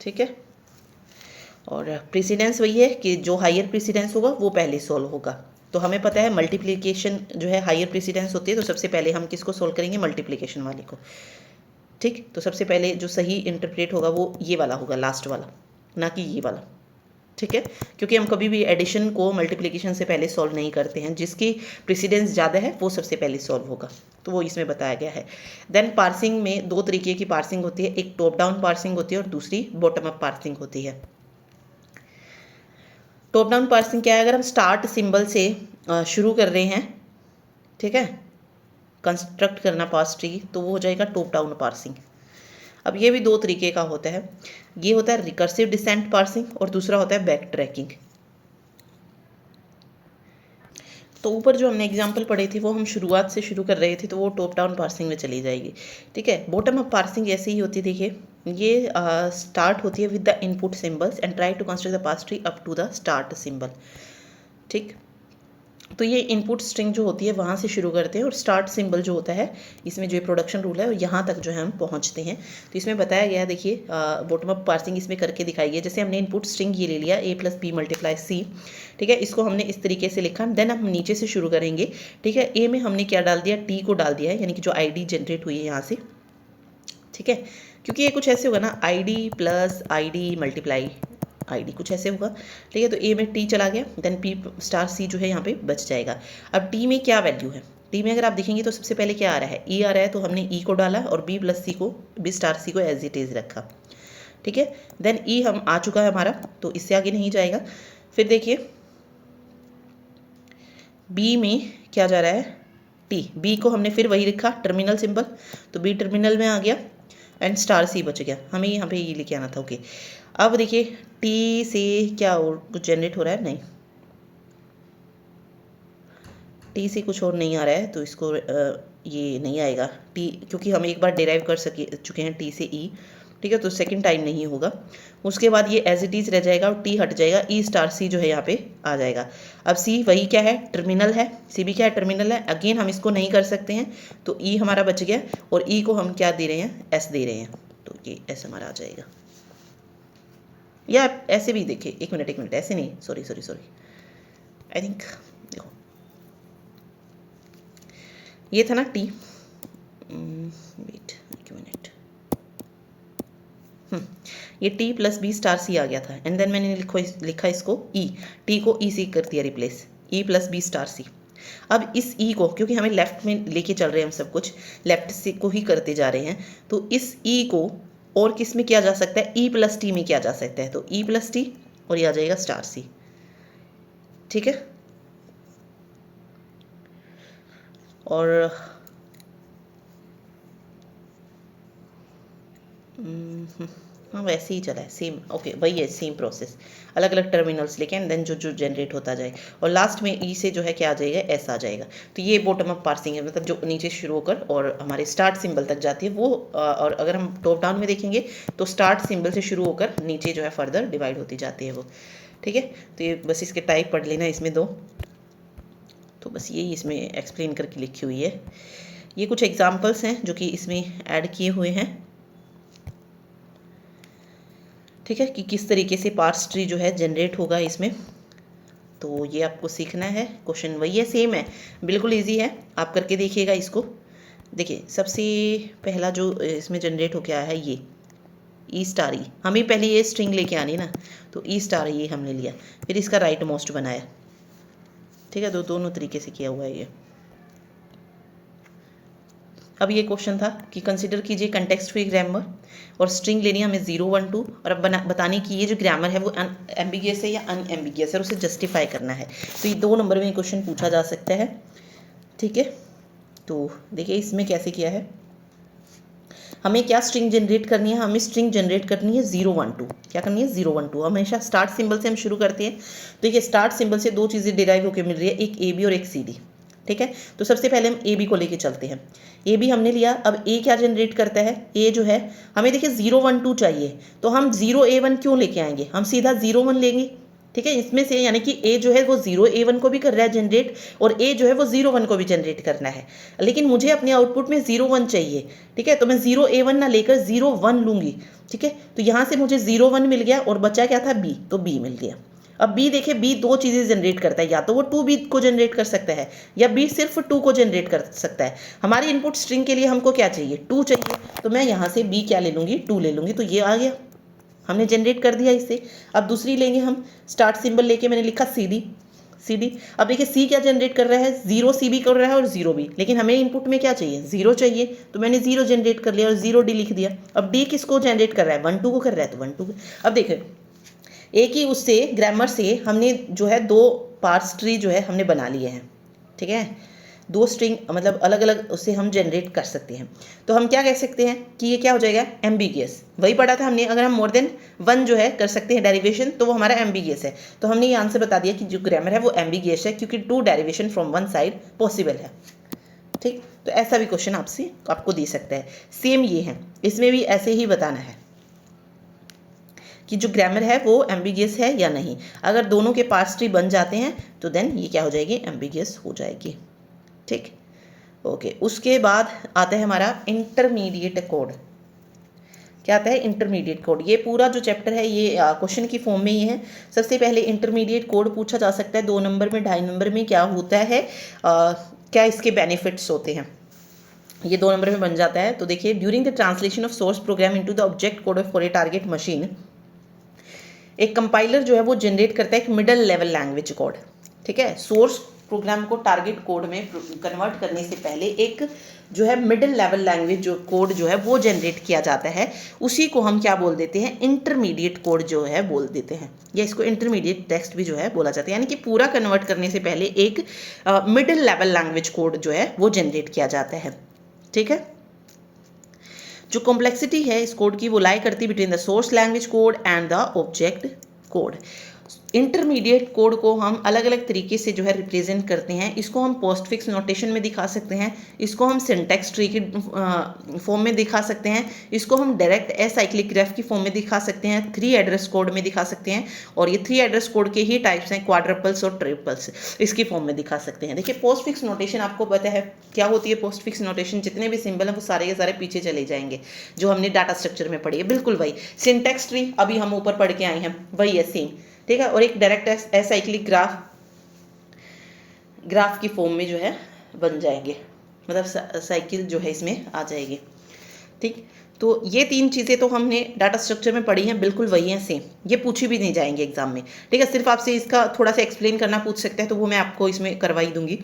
ठीक है। और प्रेसिडेंस वही है कि जो हायर प्रेसिडेंस होगा वो पहले सॉल्व होगा। तो हमें पता है मल्टीप्लिकेशन जो है हायर प्रेसिडेंस होती है, तो सबसे पहले हम किसको सॉल्व करेंगे, मल्टीप्लिकेशन वाले को, ठीक। तो सबसे पहले जो सही इंटरप्रेट होगा वो ये वाला होगा, लास्ट वाला, ना कि ये वाला, ठीक है। क्योंकि हम कभी भी एडिशन को मल्टीप्लिकेशन से पहले सॉल्व नहीं करते हैं, जिसकी प्रेसिडेंस ज़्यादा है वो सबसे पहले सॉल्व होगा, तो वो इसमें बताया गया है। देन पार्सिंग में दो तरीके की पार्सिंग होती है, एक टॉप डाउन पार्सिंग होती है और दूसरी बॉटम अप पार्सिंग होती है। टॉप डाउन पार्सिंग क्या है, अगर हम स्टार्ट सिंबल से शुरू कर रहे हैं, ठीक है, कंस्ट्रक्ट करना पास ट्री, तो वो हो जाएगा टॉप डाउन पार्सिंग। अब ये भी दो तरीके का होता है, ये होता है रिकर्सिव डिसेंट पार्सिंग और दूसरा होता है बैक ट्रैकिंग। तो ऊपर जो हमने एग्जांपल पढ़े थे वो हम शुरुआत से शुरू कर रहे थे, तो वो टॉप डाउन पार्सिंग में चली जाएगी, ठीक है। बॉटम अप पार्सिंग ऐसे ही होती है, देखिए ये स्टार्ट होती है with the input symbols and try to construct the parse tree up to the start symbol, ठीक। तो ये इनपुट स्ट्रिंग जो होती है वहाँ से शुरू करते हैं, और स्टार्ट सिंबल जो होता है इसमें जो प्रोडक्शन रूल है यहाँ तक जो है हम पहुँचते हैं। तो इसमें बताया गया है, देखिए बॉटम अप पार्सिंग इसमें करके दिखाई है। जैसे हमने इनपुट स्ट्रिंग ये ले लिया a + b × c, ठीक है, इसको हमने इस तरीके से लिखा। देन हम नीचे से शुरू करेंगे, ठीक है। a में हमने क्या डाल दिया, t को डाल दिया है, यानी कि जो id जनरेट हुई है यहाँ से, ठीक है। क्योंकि ये कुछ ऐसे होगा ना, id + id × id कुछ ऐसे होगा, ठीक है। तो a में t चला गया, देन p♯c जो है यहाँ पे बच जाएगा। अब t में क्या वैल्यू है, t में अगर आप देखेंगे तो सबसे पहले क्या आ रहा है, e आ रहा है, तो हमने e को डाला और b+c को b♯c को एज इट इज़ रखा, ठीक है। देन e हम आ चुका है हमारा, तो इससे आगे नहीं जाएगा। फिर देखिए b में क्या जा रहा है, t, b को हमने फिर वही लिखा टर्मिनल सिंबल, तो b टर्मिनल में आ गया एंड *c बच गया, हमें यहाँ पे ये लिखे आना था, ओके। अब देखिए टी से क्या और कुछ जनरेट हो रहा है, नहीं, टी से कुछ और नहीं आ रहा है, तो इसको ये नहीं आएगा टी, क्योंकि हम एक बार डिराइव कर चुके हैं टी से ई, ठीक है। तो सेकंड टाइम नहीं होगा। उसके बाद ये एज इट इज़ रह जाएगा और टी हट जाएगा, e♯c जो है यहाँ पे आ जाएगा। अब सी वही क्या है, टर्मिनल है, सी भी क्या है, टर्मिनल है। अगेन हम इसको नहीं कर सकते हैं, तो ई हमारा बच गया, और ई को हम क्या दे रहे हैं, एस दे रहे हैं, तो ये एस हमारा आ जाएगा। या ऐसे भी देखिए, एक मिनट, ऐसे नहीं, सॉरी आई थिंक, देखो ये था ना टी, वेट एक मिनट, ये t + b♯c आ गया था, एंड देन मैंने लिखा इसको e, t को e से कर दिया रिप्लेस, e + b♯c। अब इस e को, क्योंकि हमें लेफ्ट में लेके चल रहे हैं, हम सब कुछ लेफ्ट से को ही करते जा रहे हैं, तो इस e को और किस में किया जा सकता है, e + t में किया जा सकता है, तो e + t और ये आ जाएगा *c, ठीक है। और हाँ वैसे ही चला है, सेम, ओके वही है, सेम प्रोसेस, अलग अलग टर्मिनल्स लेके एंड देन जो जनरेट होता जाए, और लास्ट में ई से जो है क्या आ जाएगा, एस आ जाएगा। तो ये बॉटम अप पार्सिंग है, मतलब जो नीचे शुरू होकर और हमारे स्टार्ट सिंबल तक जाती है वो। और अगर हम टॉप डाउन में देखेंगे तो स्टार्ट सिंबल से शुरू होकर नीचे जो है फर्दर डिवाइड होती जाती है वो, ठीक है। तो ये बस इसके टाइप पढ़ लेना इसमें दो, तो बस यही इसमें एक्सप्लेन करके लिखी हुई है। ये कुछ एग्जाम्पल्स हैं जो कि इसमें ऐड किए हुए हैं, ठीक है, कि किस तरीके से पार्स ट्री जो है जनरेट होगा इसमें। तो ये आपको सीखना है। क्वेश्चन वही है, सेम है, बिल्कुल इजी है, आप करके देखिएगा इसको। देखिए सबसे पहला जो इसमें जनरेट होके आया है ये ई स्टार ई, हमें पहले ये स्ट्रिंग लेके आनी ना, तो ई स्टार ये हमने लिया, फिर इसका राइट मोस्ट बनाया, ठीक है। दोनों तरीके से किया हुआ है ये। अब ये क्वेश्चन था कि कंसिडर कीजिए कंटेक्स्ट फ्री ग्रामर और स्ट्रिंग लेनी है हमें 0 1 2 और अब बताने की ये जो ग्रामर है वो एम्बिगियस है या अनएम्बिगियस है, उसे जस्टिफाई करना है। तो ये 2 नंबर में क्वेश्चन पूछा जा सकता है, ठीक है। तो देखिए इसमें कैसे किया है, हमें क्या स्ट्रिंग जनरेट करनी है, हमें स्ट्रिंग जनरेट करनी है 0 1 2। क्या करनी है 0 1 2, हमेशा स्टार्ट सिंबल से हम शुरू करते हैं। तो देखिए स्टार्ट सिंबल से 2 चीज़ें डिराइव होकर मिल रही है, एक ए बी और एक सी डी, ठीक है। तो सबसे पहले हम ए बी को लेके चलते हैं। ए बी हमने लिया, अब ए क्या जनरेट करता है, ए जो है हमें देखिए 0 1 2 चाहिए, तो हम 0 A 1 क्यों लेके आएंगे, हम सीधा 0 1 लेंगे, ठीक है। इसमें से यानी कि ए जो है वो 0 A 1 को भी कर रहा है जनरेट और ए जो है वो 0 1 को भी जनरेट करना है, लेकिन मुझे अपने आउटपुट में 0 1 चाहिए, ठीक है। तो मैं 0 A 1 ना लेकर 0 1 लूँगी, ठीक है। तो यहाँ से मुझे 0 1 मिल गया और बचा क्या था बी, तो बी मिल गया। अब बी देखिए, बी 2 चीज़ें जनरेट करता है, या तो वो 2 बी को जनरेट कर सकता है या बी सिर्फ 2 को जनरेट कर सकता है। हमारी इनपुट स्ट्रिंग के लिए हमको क्या चाहिए, 2 चाहिए, तो मैं यहाँ से बी क्या ले लूँगी, 2 ले लूँगी, तो ये आ गया, हमने जनरेट कर दिया इससे। अब दूसरी लेंगे हम, स्टार्ट सिंबल लेके मैंने लिखा सी डी। अब देखिए सी क्या जनरेट कर रहा है, 0 सी भी कर रहा है और 0 भी, लेकिन हमें इनपुट में क्या चाहिए, 0 चाहिए, तो मैंने 0 जनरेट कर लिया और 0 डी लिख दिया। अब डी किसको जनरेट कर रहा है, 1 2 को कर रहा है, तो 1 2। अब देखिए एक ही उससे ग्रामर से हमने जो है 2 पार्स ट्री जो है हमने बना लिए हैं, ठीक है। 2 स्ट्रिंग मतलब अलग अलग उससे हम जनरेट कर सकते हैं। तो हम क्या कह सकते हैं कि ये क्या हो जाएगा, एम्बिगियस। वही पढ़ा था हमने, अगर हम मोर देन 1 जो है कर सकते हैं डेरिवेशन, तो वो हमारा एम्बिगियस है। तो हमने ये आंसर बता दिया कि जो ग्रामर है वो एम्बिगियस है, क्योंकि 2 डेरिवेशन फ्रॉम 1 साइड पॉसिबल है, ठीक। तो ऐसा भी क्वेश्चन आपको दे सकता है। सेम ये है, इसमें भी ऐसे ही बताना है कि जो ग्रामर है वो एम्बिगियस है या नहीं। अगर दोनों के पार्स ट्री बन जाते हैं तो देन ये क्या हो जाएगी, एम्बिगियस हो जाएगी, ठीक। ओके, उसके बाद आता है हमारा इंटरमीडिएट कोड। क्या आता है, इंटरमीडिएट कोड। ये पूरा जो चैप्टर है ये क्वेश्चन की फॉर्म में ही है। सबसे पहले इंटरमीडिएट कोड पूछा जा सकता है 2 नंबर में, 2.5 नंबर में क्या होता है, क्या इसके बेनिफिट्स होते हैं, ये 2 नंबर में बन जाता है। तो देखिए, during the translation of source programme into the object code for a target machine, एक कंपाइलर जो है वो जनरेट करता है एक मिडल लेवल लैंग्वेज कोड, ठीक है। सोर्स प्रोग्राम को टारगेट कोड में कन्वर्ट करने से पहले एक जो है मिडिल लेवल लैंग्वेज जो कोड जो है वो जनरेट किया जाता है, उसी को हम क्या बोल देते हैं, इंटरमीडिएट कोड जो है बोल देते हैं, या इसको इंटरमीडिएट टेक्स्ट भी जो है बोला जाता है। यानी कि पूरा कन्वर्ट करने से पहले एक मिडिल लेवल लैंग्वेज कोड जो है वो जनरेट किया जाता है, ठीक है। जो कॉम्प्लेक्सिटी है इस कोड की वो लाई करती है between the source language code and the object code. Intermediate code को हम अलग अलग तरीके से जो है रिप्रेजेंट करते हैं। इसको हम पोस्टफिक्स नोटेशन में दिखा सकते हैं, इसको हम सिंटैक्स ट्री की फॉर्म में दिखा सकते हैं, इसको हम डायरेक्ट एसाइक्लिक ग्राफ की फॉर्म में दिखा सकते हैं, 3 एड्रेस कोड में दिखा सकते हैं, और ये 3 एड्रेस कोड के ही टाइप्स हैं, क्वाड्रपल्स और ट्रिपल्स, इसकी फॉर्म में दिखा सकते हैं। देखिए पोस्टफिक्स नोटेशन आपको पता है क्या होती है। पोस्टफिक्स नोटेशन जितने भी सिंबल हैं वो सारे के सारे पीछे चले जाएंगे, जो हमने डाटा स्ट्रक्चर में पढ़ी है, बिल्कुल वही। सिंटैक्स ट्री अभी हम ऊपर पढ़ के आए हैं, वही है सेम, ठीक है। और एक डायरेक्ट एसाइक्लिक ग्राफ की फॉर्म में जो है बन जाएंगे, मतलब साइकिल जो है इसमें आ जाएगी, ठीक। तो ये 3 चीज़ें तो हमने डाटा स्ट्रक्चर में पढ़ी हैं, बिल्कुल वही हैं सेम, ये पूछी भी नहीं जाएंगे एग्जाम में, ठीक है। सिर्फ आपसे इसका थोड़ा सा एक्सप्लेन करना पूछ सकते हैं, तो वो मैं आपको इसमें करवाई दूंगी।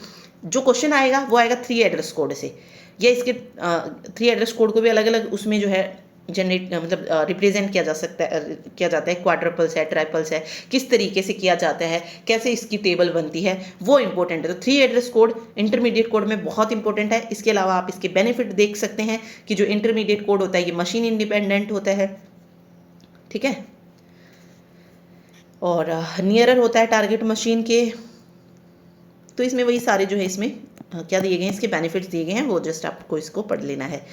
जो क्वेश्चन आएगा वो आएगा 3 एड्रेस कोड से, या इसके 3 एड्रेस कोड को भी अलग अलग उसमें जो है जनरेट मतलब रिप्रेजेंट किया जाता है, क्वाड्रपल्स है, ट्राइपल्स है, किस तरीके से किया जाता है, कैसे इसकी टेबल बनती है, वो इंपॉर्टेंट है। तो 3 एड्रेस कोड इंटरमीडिएट कोड में बहुत इंपॉर्टेंट है। इसके अलावा आप इसके बेनिफिट देख सकते हैं कि जो इंटरमीडिएट कोड होता है ये मशीन इंडिपेंडेंट होता है, ठीक है, और नियरर होता है टारगेट मशीन के। तो इसमें वही सारे जो है इसमें क्या दिए गए हैं, इसके बेनिफिट्स दिए गए हैं, वो जस्ट आपको इसको पढ़ लेना है।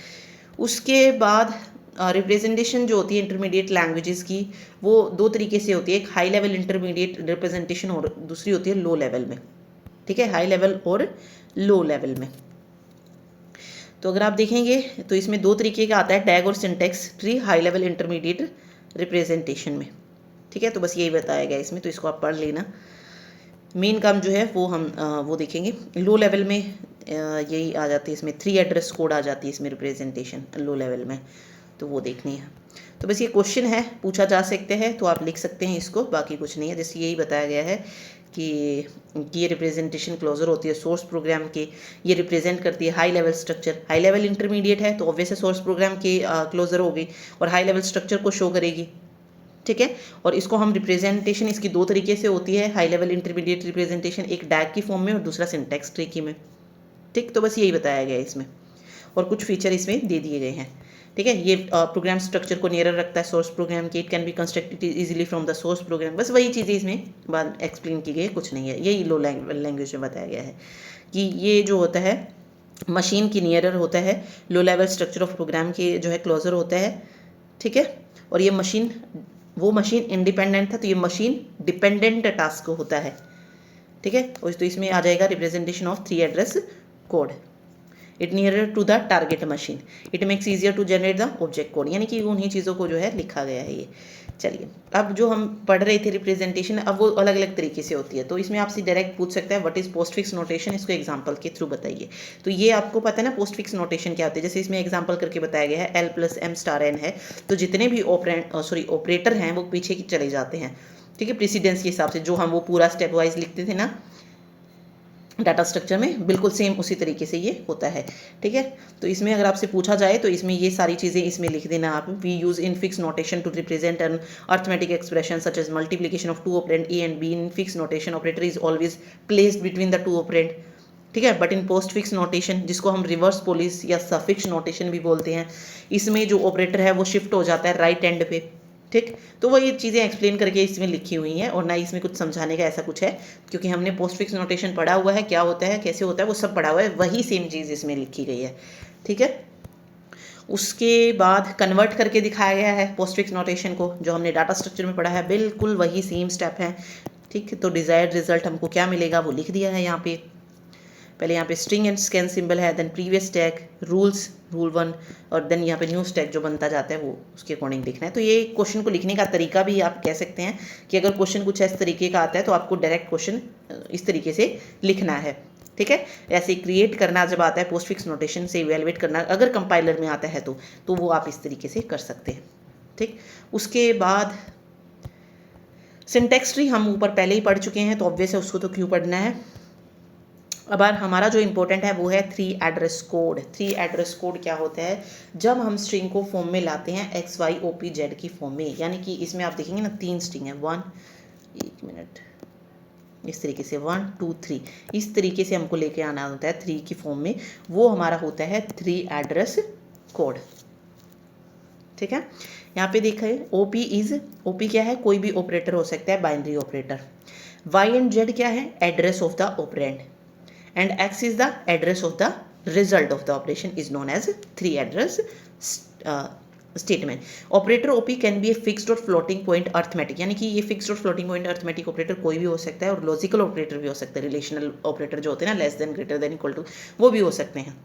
उसके बाद रिप्रेजेंटेशन जो होती है इंटरमीडिएट लैंग्वेजेस की, वो 2 तरीके से होती है, एक हाई लेवल इंटरमीडिएट रिप्रेजेंटेशन और दूसरी होती है लो लेवल में, ठीक है, हाई लेवल और लो लेवल में। तो अगर आप देखेंगे तो इसमें दो तरीके का आता है, टैग और syntax tree high level intermediate representation में। ठीक है, तो बस यही बताया गया इसमें, तो इसको आप पढ़ लेना। मेन काम जो है वो हम वो देखेंगे। लो लेवल में यही आ जाती है, इसमें 3 एड्रेस कोड आ जाती है इसमें रिप्रेजेंटेशन लो लेवल में, तो वो देखनी है। तो बस ये क्वेश्चन है, पूछा जा सकते हैं, तो आप लिख सकते हैं इसको, बाकी कुछ नहीं है। जैसे यही बताया गया है कि ये रिप्रेजेंटेशन क्लोजर होती है सोर्स प्रोग्राम के, ये रिप्रेजेंट करती है high level structure. High level intermediate है तो ऑब्वियस सोर्स प्रोग्राम की क्लोजर होगी और हाई लेवल स्ट्रक्चर को शो करेगी। ठीक है, और इसको हम रिप्रेजेंटेशन इसकी दो तरीके से होती है, हाई लेवल इंटरमीडिएट रिप्रेजेंटेशन, एक डैग की फॉर्म में और दूसरा सिंटैक्स ट्री की में। ठीक, तो बस यही बताया गया है इसमें, और कुछ फीचर इसमें दे दिए गए हैं। ठीक है, ये प्रोग्राम स्ट्रक्चर को नियरर रखता है सोर्स प्रोग्राम के, it can be constructed easily from the source program. बस वही चीज़ें इसमें बाद एक्सप्लेन की गई है, कुछ नहीं है। यही लो लैंग्वेज में बताया गया है कि ये जो होता है मशीन की नियरर होता है, low level structure of program के जो है क्लोजर होता है। ठीक है, और ये मशीन, वो मशीन इंडिपेंडेंट था तो ये मशीन डिपेंडेंट टास्क होता है। ठीक है, और तो इसमें आ जाएगा representation of 3 address code, it nearer to the target machine, it makes easier to generate the object code, यानी कि उन्हीं चीज़ों को जो है लिखा गया है ये। चलिए, अब जो हम पढ़ रहे थे रिप्रेजेंटेशन, अब वो अलग अलग तरीके से होती है। तो इसमें आपसे डायरेक्ट पूछ सकता है what is post fix notation, इसको एग्जांपल के थ्रू बताइए। तो ये आपको पता है ना पोस्ट फिक्स नोटेशन क्या होती है। जैसे इसमें एग्जांपल करके बताया गया है L+M*n है, तो जितने भी ऑपरेटर हैं वो पीछे की चले जाते हैं। ठीक है, प्रेसिडेंस के हिसाब से, जो हम वो पूरा स्टेप वाइज लिखते थे ना डाटा स्ट्रक्चर में, बिल्कुल सेम उसी तरीके से ये होता है। ठीक है, तो इसमें अगर आपसे पूछा जाए तो इसमें ये सारी चीज़ें इसमें लिख देना आप। We use infix notation to represent an arithmetic expression such as multiplication of 2 operand A and B. Infix notation operator is always placed between the 2 operand. ठीक है, but in postfix notation, जिसको हम reverse Polish या suffix notation भी बोलते हैं, इसमें जो ऑपरेटर है वो शिफ्ट हो जाता है राइट एंड पे। ठीक, तो वो ये चीज़ें एक्सप्लेन करके इसमें लिखी हुई हैं, और ना इसमें कुछ समझाने का ऐसा कुछ है, क्योंकि हमने पोस्ट फिक्स नोटेशन पढ़ा हुआ है, क्या होता है कैसे होता है वो सब पढ़ा हुआ है, वही सेम चीज़ इसमें लिखी गई है। ठीक है, उसके बाद कन्वर्ट करके दिखाया गया है पोस्ट फिक्स नोटेशन को, जो हमने डाटा स्ट्रक्चर में पढ़ा है, बिल्कुल वही सेम स्टेप है। ठीक, तो डिज़ायर्ड रिजल्ट हमको क्या मिलेगा वो लिख दिया है यहाँ पे। पहले यहाँ पे स्ट्रिंग एंड स्कैन सिंबल है, then previous tag, rules, rule 1, और देन यहाँ पे न्यू टैग जो बनता जाता है वो उसके अकॉर्डिंग लिखना है। तो ये क्वेश्चन को लिखने का तरीका भी आप कह सकते हैं कि अगर क्वेश्चन कुछ इस तरीके का आता है तो आपको डायरेक्ट क्वेश्चन इस तरीके से लिखना है। ठीक है, ऐसे क्रिएट करना जब आता है पोस्ट फिक्स नोटेशन से इवेलुएट करना, अगर कंपाइलर में आता है तो वो आप इस तरीके से कर सकते हैं। ठीक, उसके बाद सिंटैक्स ट्री हम ऊपर पहले ही पढ़ चुके हैं, तो ऑब्वियस है उसको तो क्यों पढ़ना है। अब हमारा जो इंपॉर्टेंट है वो है 3 एड्रेस कोड। 3 एड्रेस कोड क्या होता है, जब हम स्ट्रिंग को फॉर्म में लाते हैं XYOPZ की फॉर्म में, यानी कि इसमें आप देखेंगे ना 3 स्ट्रिंग है, 1 मिनट, इस तरीके से 1 2 3, इस तरीके से हमको लेके आना होता है 3 की फॉर्म में, वो हमारा होता है 3 एड्रेस कोड। ठीक है, यहाँ पे देखिए OP क्या है, कोई भी ऑपरेटर हो सकता है, binary operator. Y and Z क्या है, address of the operand, and X is the address of the result of the operation, is known as 3 address statement. Operator OP can be a fixed or floating point arithmetic, यानी कि ये fixed और floating point arithmetic operator कोई भी हो सकता है, और logical operator भी हो सकता है, relational operator जो होते हैं ना, less than, greater than, equal to, वो भी हो सकते हैं।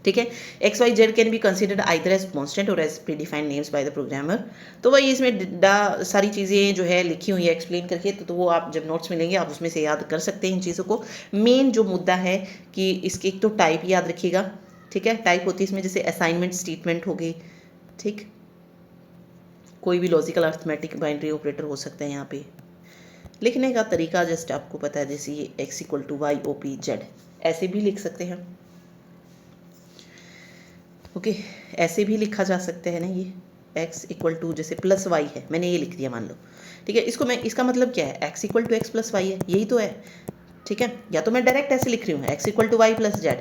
ठीक है, XYZ can be considered either as constant और as predefined names by the programmer. तो वही इसमें सारी चीज़ें जो है लिखी हुई है एक्सप्लेन करके, तो वो आप जब नोट्स मिलेंगे आप उसमें से याद कर सकते हैं इन चीज़ों को। मेन जो मुद्दा है कि इसके एक तो टाइप याद रखिएगा। ठीक है, टाइप होती है इसमें जैसे असाइनमेंट स्टेटमेंट होगी। ठीक, कोई भी लॉजिकल अर्थमेटिक बाइनरी ऑपरेटर हो सकते हैं। यहाँ पे लिखने का तरीका जस्ट आपको पता है, जैसे ये X=YOPZ ऐसे भी लिख सकते हैं। ओके, ऐसे भी लिखा जा सकता है ना, ये X= जैसे +Y है, मैंने ये लिख दिया मान लो। ठीक है, इसको मैं, इसका मतलब क्या है, X=X+Y है, यही तो है। ठीक है, या तो मैं डायरेक्ट ऐसे लिख रही हूँ X=Y+Z,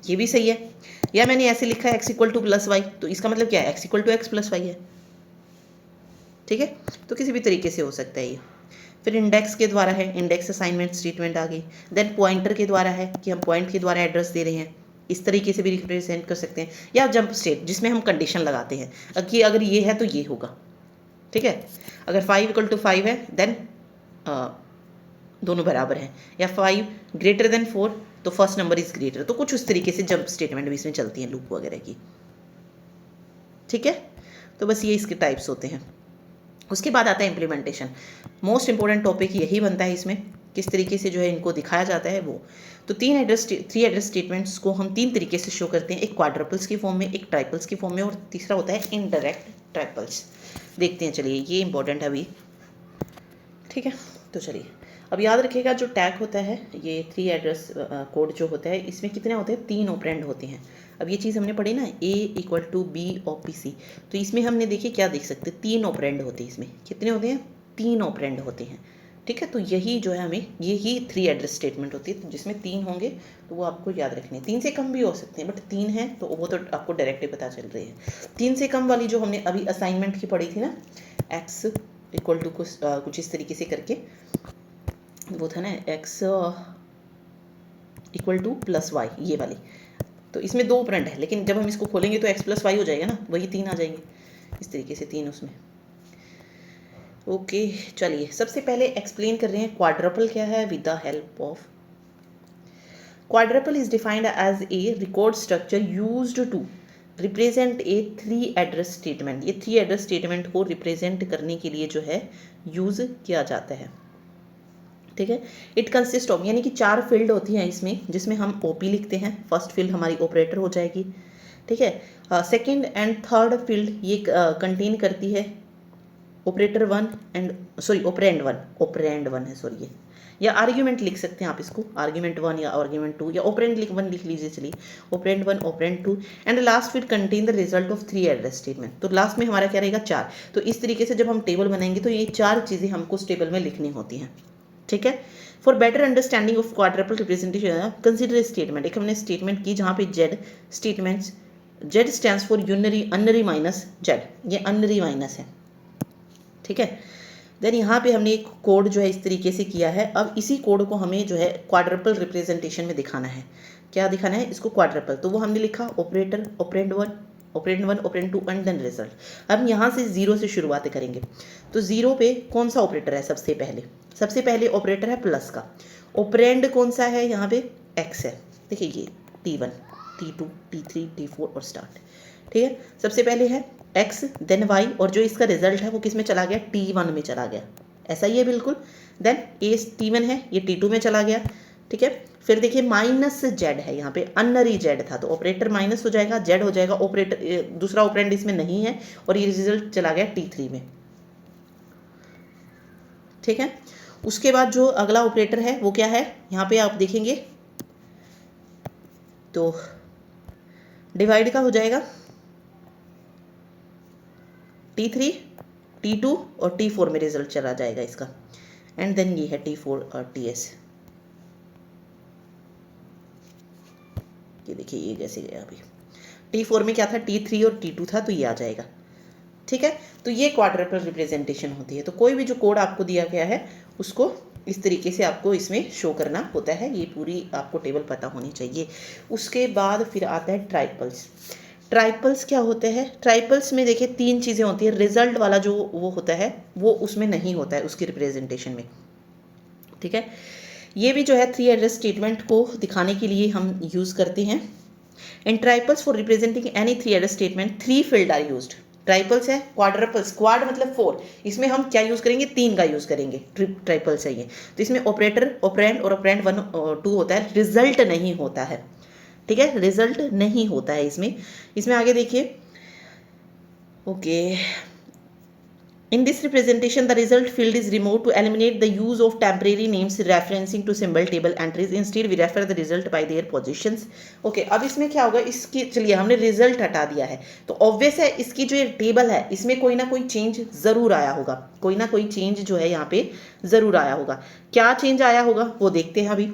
ये भी सही है, या मैंने ऐसे लिखा है X=+Y, तो इसका मतलब क्या है, X=X+Y है। ठीक है, तो किसी भी तरीके से हो सकता है ये। फिर इंडेक्स के द्वारा है, इंडेक्स असाइनमेंट स्टेटमेंट आ गई। देन पॉइंटर के द्वारा है कि हम पॉइंट के द्वारा एड्रेस दे रहे हैं, इस तरीके से भी रिप्रेजेंट कर सकते हैं। या जंप स्टेट, जिसमें हम कंडीशन लगाते हैं कि अगर ये है तो ये होगा। ठीक है, अगर 5=5 है देन दोनों बराबर हैं, या 5 > 4 तो फर्स्ट नंबर इज ग्रेटर। तो कुछ उस तरीके से जंप स्टेटमेंट भी इसमें चलती हैं लूप वगैरह की, ठीक है। तो बस ये इसके टाइप्स होते हैं। उसके बाद आता है इम्प्लीमेंटेशन। मोस्ट इंपॉर्टेंट टॉपिक यही बनता है इसमें, किस तरीके से जो है इनको दिखाया जाता है वो। तो थ्री एड्रेस स्टेटमेंट्स को हम 3 तरीके से शो करते हैं, एक क्वाड्रपल्स की फॉर्म में, एक ट्राइपल्स की फॉर्म में, और तीसरा होता है इनडायरेक्ट ट्राइपल्स। देखते हैं चलिए, ये इंपॉर्टेंट है अभी, ठीक है। तो चलिए अब याद रखिएगा जो टैग होता है, ये 3 एड्रेस कोड जो होता है, इसमें कितने होते हैं, 3 ऑपरेंड होते हैं। अब ये चीज़ हमने पढ़ी ना, A = B और PC, तो इसमें हमने देखिए क्या देख सकते हैं, 3 ऑपरेंड होते हैं। इसमें कितने होते हैं, 3 ऑपरेंड होते हैं, ठीक है। तो यही जो है हमें, यही 3 एड्रेस स्टेटमेंट होती है, तो जिसमें 3 होंगे तो वो आपको याद रखने हैं। 3 से कम भी हो सकते हैं, बट 3 है तो वो तो आपको डायरेक्टली पता चल रही है। 3 से कम वाली जो हमने अभी असाइनमेंट की पढ़ी थी ना, x = कुछ इस तरीके से करके वो था ना, x = +y, ये वाली। तो इसमें 2 ऑपरेंड है, लेकिन जब हम इसको खोलेंगे तो x + y हो जाएगा ना, वही 3 आ जाएंगे इस तरीके से, 3 उसमें। ओके चलिए, सबसे पहले एक्सप्लेन कर रहे हैं क्वाड्रपल क्या है with the help of. Quadruple is defined as a record structure used to represent a 3 address statement. ये 3 एड्रेस स्टेटमेंट को रिप्रेजेंट करने के लिए जो है यूज किया जाता है, ठीक है। इट कंसिस्ट ऑफ, यानी कि 4 फील्ड होती हैं इसमें, जिसमें हम ओपी लिखते हैं। फर्स्ट फील्ड हमारी ऑपरेटर हो जाएगी, ठीक है। सेकंड एंड थर्ड फील्ड ये कंटेन करती है ऑपरेटर 1 एंड ऑपरेंड 1 है, सॉरी, ये या आर्ग्यूमेंट लिख सकते हैं आप इसको, आर्ग्यूमेंट 1 या आर्ग्यूमेंट 2 या ऑपरेंड 1 लिख लीजिए, चलिए operand 1, operand 2 and last field contain the result of 3 address statement. तो लास्ट में हमारा क्या रहेगा, 4। तो इस तरीके से जब हम टेबल बनाएंगे तो ये 4 चीज़ें हमको उस टेबल में लिखनी होती हैं, ठीक है। For better understanding of quadruple representation consider statement. एक हमने स्टेटमेंट की जहाँ पे Z statements, Z stands for unary unary minus Z, ये अनरी माइनस है, ठीक है। देन यहाँ पे हमने एक कोड जो है इस तरीके से किया है। अब इसी कोड को हमें जो है क्वाड्रपल रिप्रेजेंटेशन में दिखाना है। क्या दिखाना है इसको, क्वाड्रपल। तो वो हमने लिखा operator, operand 1, operand 2 and then result. अब यहाँ से 0 से शुरुआत करेंगे। तो 0 पे कौन सा ऑपरेटर है, सबसे पहले ऑपरेटर है प्लस का। ऑपरेंड कौन सा है, यहाँ पे x है, देखिए ये T1, T2, T3, T4 और स्टार्ट, ठीक है। सबसे पहले है x, देन y, और जो इसका रिजल्ट है वो किस में चला गया, T1 में चला गया, ऐसा ही है बिल्कुल। देन a T1 है, ये T2 में चला गया, ठीक है। फिर देखिए -z है, यहाँ पे अनरी z था, तो ऑपरेटर माइनस हो जाएगा, z हो जाएगा, ऑपरेटर दूसरा ऑपरेंड इसमें नहीं है, और ये रिजल्ट चला गया T3 में, ठीक है। उसके बाद जो अगला ऑपरेटर है वो क्या है, यहाँ पे आप देखेंगे तो डिवाइड का हो जाएगा T3, T2 और T4 में रिजल्ट चला जाएगा इसका, एंड देन ये है T4 और TS। ये देखिए ये जैसे गया अभी, T4 में क्या था, T3 और T2 था, तो ये आ जाएगा, ठीक है। तो ये क्वाड्रपल रिप्रेजेंटेशन होती है। तो कोई भी जो कोड आपको दिया गया है उसको इस तरीके से आपको इसमें शो करना होता है, ये पूरी आपको टेबल पता होनी चाहिए। उसके बाद फिर आता है ट्राइपल्स। ट्राइपल्स क्या होते हैं, ट्राइपल्स में देखिए 3 चीज़ें होती है। रिजल्ट वाला जो वो होता है वो उसमें नहीं होता है उसकी रिप्रेजेंटेशन में, ठीक है। ये भी जो है 3 एड्रेस स्टेटमेंट को दिखाने के लिए हम यूज़ करते हैं। And triples for representing any 3 address statement 3 field are used. Triples है, क्वाड्रपल्स, क्वाड मतलब 4, इसमें हम क्या यूज़ करेंगे, 3 का यूज़ करेंगे, ट्राइपल्स है ये। तो इसमें ऑपरेटर, ऑपरेंड और ऑपरेंड 1 और 2 होता है, रिजल्ट नहीं होता है, ठीक है, रिजल्ट नहीं होता है इसमें आगे देखिए, okay. In this representation, the result field is removed to eliminate the use of temporary names referencing to symbol table entries. Instead, we refer the result by their positions. Okay, अब इसमें क्या होगा, इसकी चलिए हमने रिजल्ट हटा दिया है, तो ऑब्वियस है इसकी जो ये टेबल है इसमें कोई ना कोई चेंज ज़रूर आया होगा, कोई ना कोई चेंज जो है यहाँ पे ज़रूर आया होगा। क्या चेंज आया होगा वो देखते हैं अभी।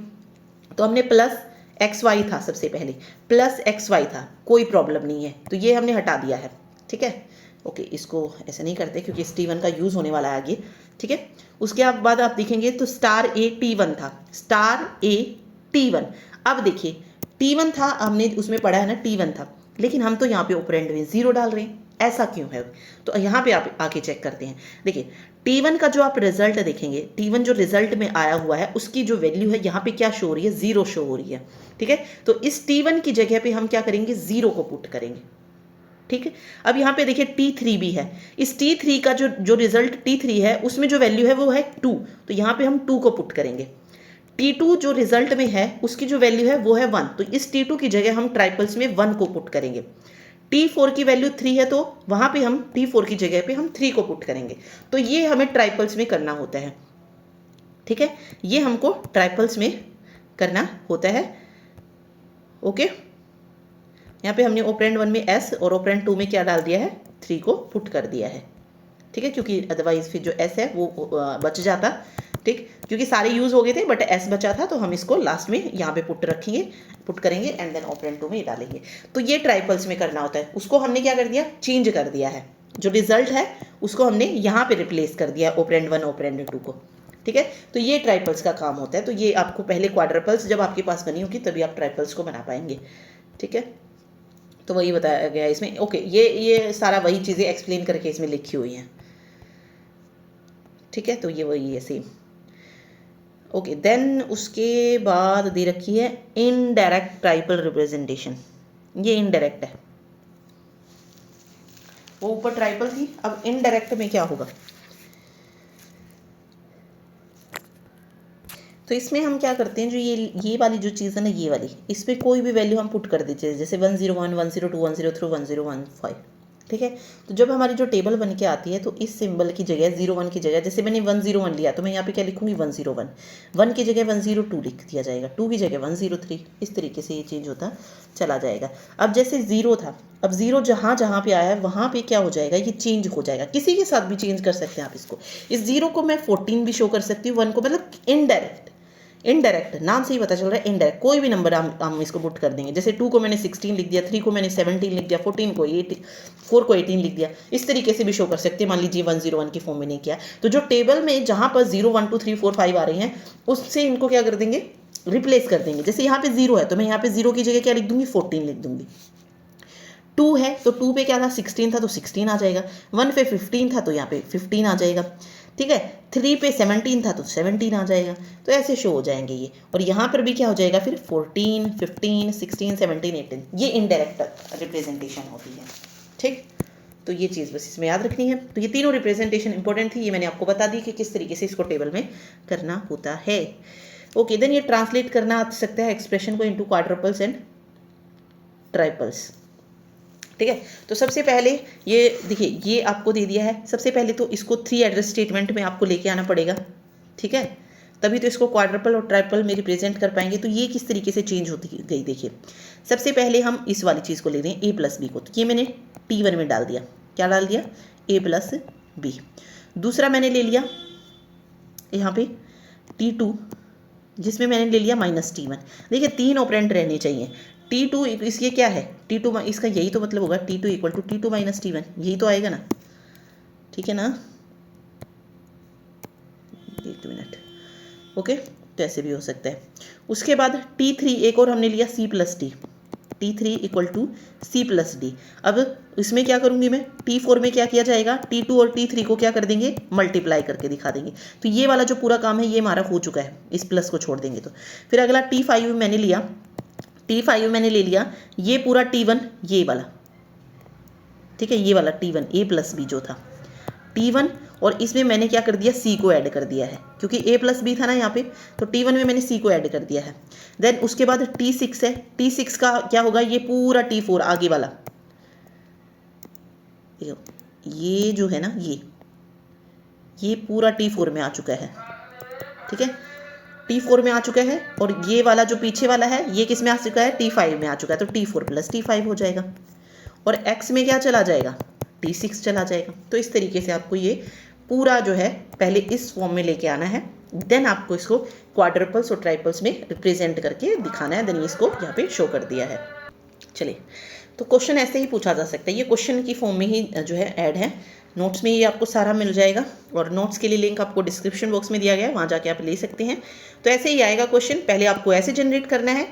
तो हमने +xy था, सबसे पहले +xy था, कोई प्रॉब्लम नहीं है, तो ये हमने हटा दिया है, ठीक है। ओके, इसको ऐसा नहीं करते क्योंकि इस T1 का यूज़ होने वाला है आगे, ठीक है। उसके बाद आप देखेंगे तो *A T1 था, *A T1। अब देखिए T1 था, हमने उसमें पढ़ा है ना T1 था, लेकिन हम तो यहाँ पे ऑपरेंड में 0 डाल रहे हैं, ऐसा क्यों है? तो यहाँ पे आप आके चेक करते हैं। देखिए T1 का जो आप रिजल्ट देखेंगे, T1 जो रिजल्ट में आया हुआ है उसकी जो वैल्यू है यहाँ पे क्या शो हो रही है? 0 शो हो रही है। ठीक है, तो इस T1 की जगह पे हम क्या करेंगे? 0 को पुट करेंगे। ठीक है, अब यहाँ पे देखिए T3 भी है, इस T3 का जो रिजल्ट T3 है उसमें जो वैल्यू है वो है 2, तो यहाँ पे हम 2 को पुट करेंगे। T2 जो रिजल्ट में है उसकी जो वैल्यू है वो है 1, तो इस T2 की जगह हम ट्राइपल्स में 1 को पुट करेंगे। T4 की वैल्यू 3 है, तो वहाँ पे हम T4 की जगह पे हम 3 को पुट करेंगे। तो ये हमें ट्राइपल्स में करना होता है। ठीक है, ये हमको ट्राइपल्स में करना होता है। ओके, यहाँ पे हमने ऑपरेंड 1 में S और ऑपरेंड 2 में क्या डाल दिया है? 3 को पुट कर दिया है। ठीक है, क्योंकि अदरवाइज फिर जो S है वो बच जाता। ठीक, क्योंकि सारे यूज़ हो गए थे बट S बचा था, तो हम इसको लास्ट में यहाँ पे पुट करेंगे एंड देन ऑपरेंड 2 में डालेंगे। तो ये ट्राइपल्स में करना होता है। उसको हमने क्या कर दिया? चेंज कर दिया है। जो रिजल्ट है उसको हमने यहाँ पे रिप्लेस कर दिया ऑपरेंड 1 ऑपरेंड 2 को। ठीक है, तो ये ट्राइपल्स का काम होता है। तो ये आपको पहले क्वाड्रपल्स जब आपके पास बनी होगी तभी आप ट्राइपल्स को बना पाएंगे। ठीक है, तो वही बताया गया इसमें। ओके, ये सारा वही चीज़ें एक्सप्लेन करके इसमें लिखी हुई हैं। ठीक है, तो ये वही है सेम। ओके, देन उसके बाद दे रखी है इनडायरेक्ट ट्राइपल रिप्रेजेंटेशन। ये इनडायरेक्ट है, वो ऊपर ट्राइपल थी, अब इनडायरेक्ट में क्या होगा? तो इसमें हम क्या करते हैं, जो ये वाली जो चीज़ है ना, ये वाली, इसमें कोई भी वैल्यू हम पुट कर देते हैं, जैसे 101, 102, 103, 1015। ठीक है, तो जब हमारी जो टेबल बन के आती है तो इस सिंबल की जगह 01 की जगह, जैसे मैंने 101 लिया तो मैं यहाँ पे क्या लिखूंगी? 101। 1 की जगह 102 लिख दिया जाएगा, 2 की जगह 103। इस तरीके से ये चेंज होता चला जाएगा। अब जैसे 0 था, अब 0 जहाँ जहाँ पे आया है वहाँ पे क्या हो जाएगा? ये चेंज हो जाएगा। किसी के साथ भी चेंज कर सकते हैं आप इसको। इस 0 को मैं 14 भी शो कर सकती हूँ, 1 को, मतलब इनडायरेक्ट नाम से ही पता चल रहा है इनडायरेक्ट। कोई भी नंबर हम इसको पुट कर देंगे। जैसे 2 को मैंने 16 लिख दिया, 3 को मैंने 17 लिख दिया, 14 को 8, 4 को 18 लिख दिया। इस तरीके से भी शो कर सकते हैं। मान लीजिए 101 की फॉर्म में नहीं किया, तो जो टेबल में जहाँ पर 0, 1, 2, 3, 4, 5 आ रही हैं उससे इनको क्या कर देंगे? रिप्लेस कर देंगे। जैसे यहाँ पे 0 है तो मैं यहाँ पे 0 की जगह क्या लिख दूंगी? 14 लिख दूंगी। 2 है तो 2 पे क्या था? 16 था तो 16 आ जाएगा। 1 पे 15 था तो यहाँ पे 15 आ जाएगा। ठीक है, 3 पे 17 था तो 17 आ जाएगा। तो ऐसे शो हो जाएंगे ये। और यहाँ पर भी क्या हो जाएगा फिर? 14, 15, 16, 17, 18। ये इनडायरेक्ट रिप्रेजेंटेशन होती है। ठीक, तो ये चीज़ बस इसमें याद रखनी है। तो ये तीनों रिप्रेजेंटेशन इंपॉर्टेंट थी, ये मैंने आपको बता दी कि किस तरीके से इसको टेबल में करना होता है। ओके, देन ये ट्रांसलेट करना आ सकता है एक्सप्रेशन को इनटू क्वाड्रपल्स एंड ट्राइपल्स। ठीक है, तो सबसे पहले ये देखिए, ये आपको दे दिया है। सबसे पहले तो इसको 3 एड्रेस स्टेटमेंट में आपको लेके आना पड़ेगा। ठीक है, तभी तो इसको क्वाड्रपल और ट्राइपल में रिप्रेजेंट कर पाएंगे। तो ये किस तरीके से चेंज होती गई देखिए। सबसे पहले हम इस वाली चीज़ को ले रहे हैं a प्लस बी को, तो ये मैंने T1 में डाल दिया। क्या डाल दिया? a plus B. दूसरा मैंने ले लिया यहाँ पे T2, जिसमें मैंने ले लिया माइनस T1। देखिए 3 ऑपरेंड रहने चाहिए। T2 इसके क्या है? T2 इसका यही तो मतलब होगा, T2 equal to T2 minus T1, यही तो आएगा ना। ठीक है ना, 1 मिनट। ओके, तो ऐसे भी हो सकता है। उसके बाद T3 एक और हमने लिया C plus D, T3 equal to C plus D. अब इसमें क्या करूँगी मैं? T4 में क्या किया जाएगा? T2 और T3 को क्या कर देंगे? मल्टीप्लाई करके दिखा देंगे। तो ये वाला जो पूरा काम है ये हमारा हो चुका है, इस प्लस को छोड़ देंगे तो। फिर अगला T5 मैंने लिया, T5 मैंने ले लिया ये पूरा T1, ये वाला। ठीक है, ये वाला T1 a प्लस बी जो था T1, और इसमें मैंने क्या कर दिया? C को ऐड कर दिया है, क्योंकि a प्लस बी था ना यहाँ पे, तो T1 में मैंने C को ऐड कर दिया है। देन उसके बाद T6 है, T6 का क्या होगा? ये पूरा T4 आगे वाला, ये जो है ना, ये पूरा T4 में आ चुका है। ठीक है, T4 में आ चुका है। और ये वाला जो पीछे वाला है ये किस में आ चुका है? T5 में आ चुका है, तो T4 प्लस T5 हो जाएगा। और X में क्या चला जाएगा? T6 चला जाएगा। तो इस तरीके से आपको ये पूरा जो है पहले इस फॉर्म में लेके आना है, देन आपको इसको क्वाड्रपल्स और ट्राइपल्स में रिप्रेजेंट करके दिखाना है। देन इसको यहाँ पे शो कर दिया है। चलिए, तो क्वेश्चन ऐसे ही पूछा जा सकता है, ये क्वेश्चन की फॉर्म में ही जो है ऐड है। नोट्स में ये आपको सारा मिल जाएगा, और नोट्स के लिए लिंक आपको डिस्क्रिप्शन बॉक्स में दिया गया है, वहाँ जाके आप ले सकते हैं। तो ऐसे ही आएगा क्वेश्चन, पहले आपको ऐसे जनरेट करना है।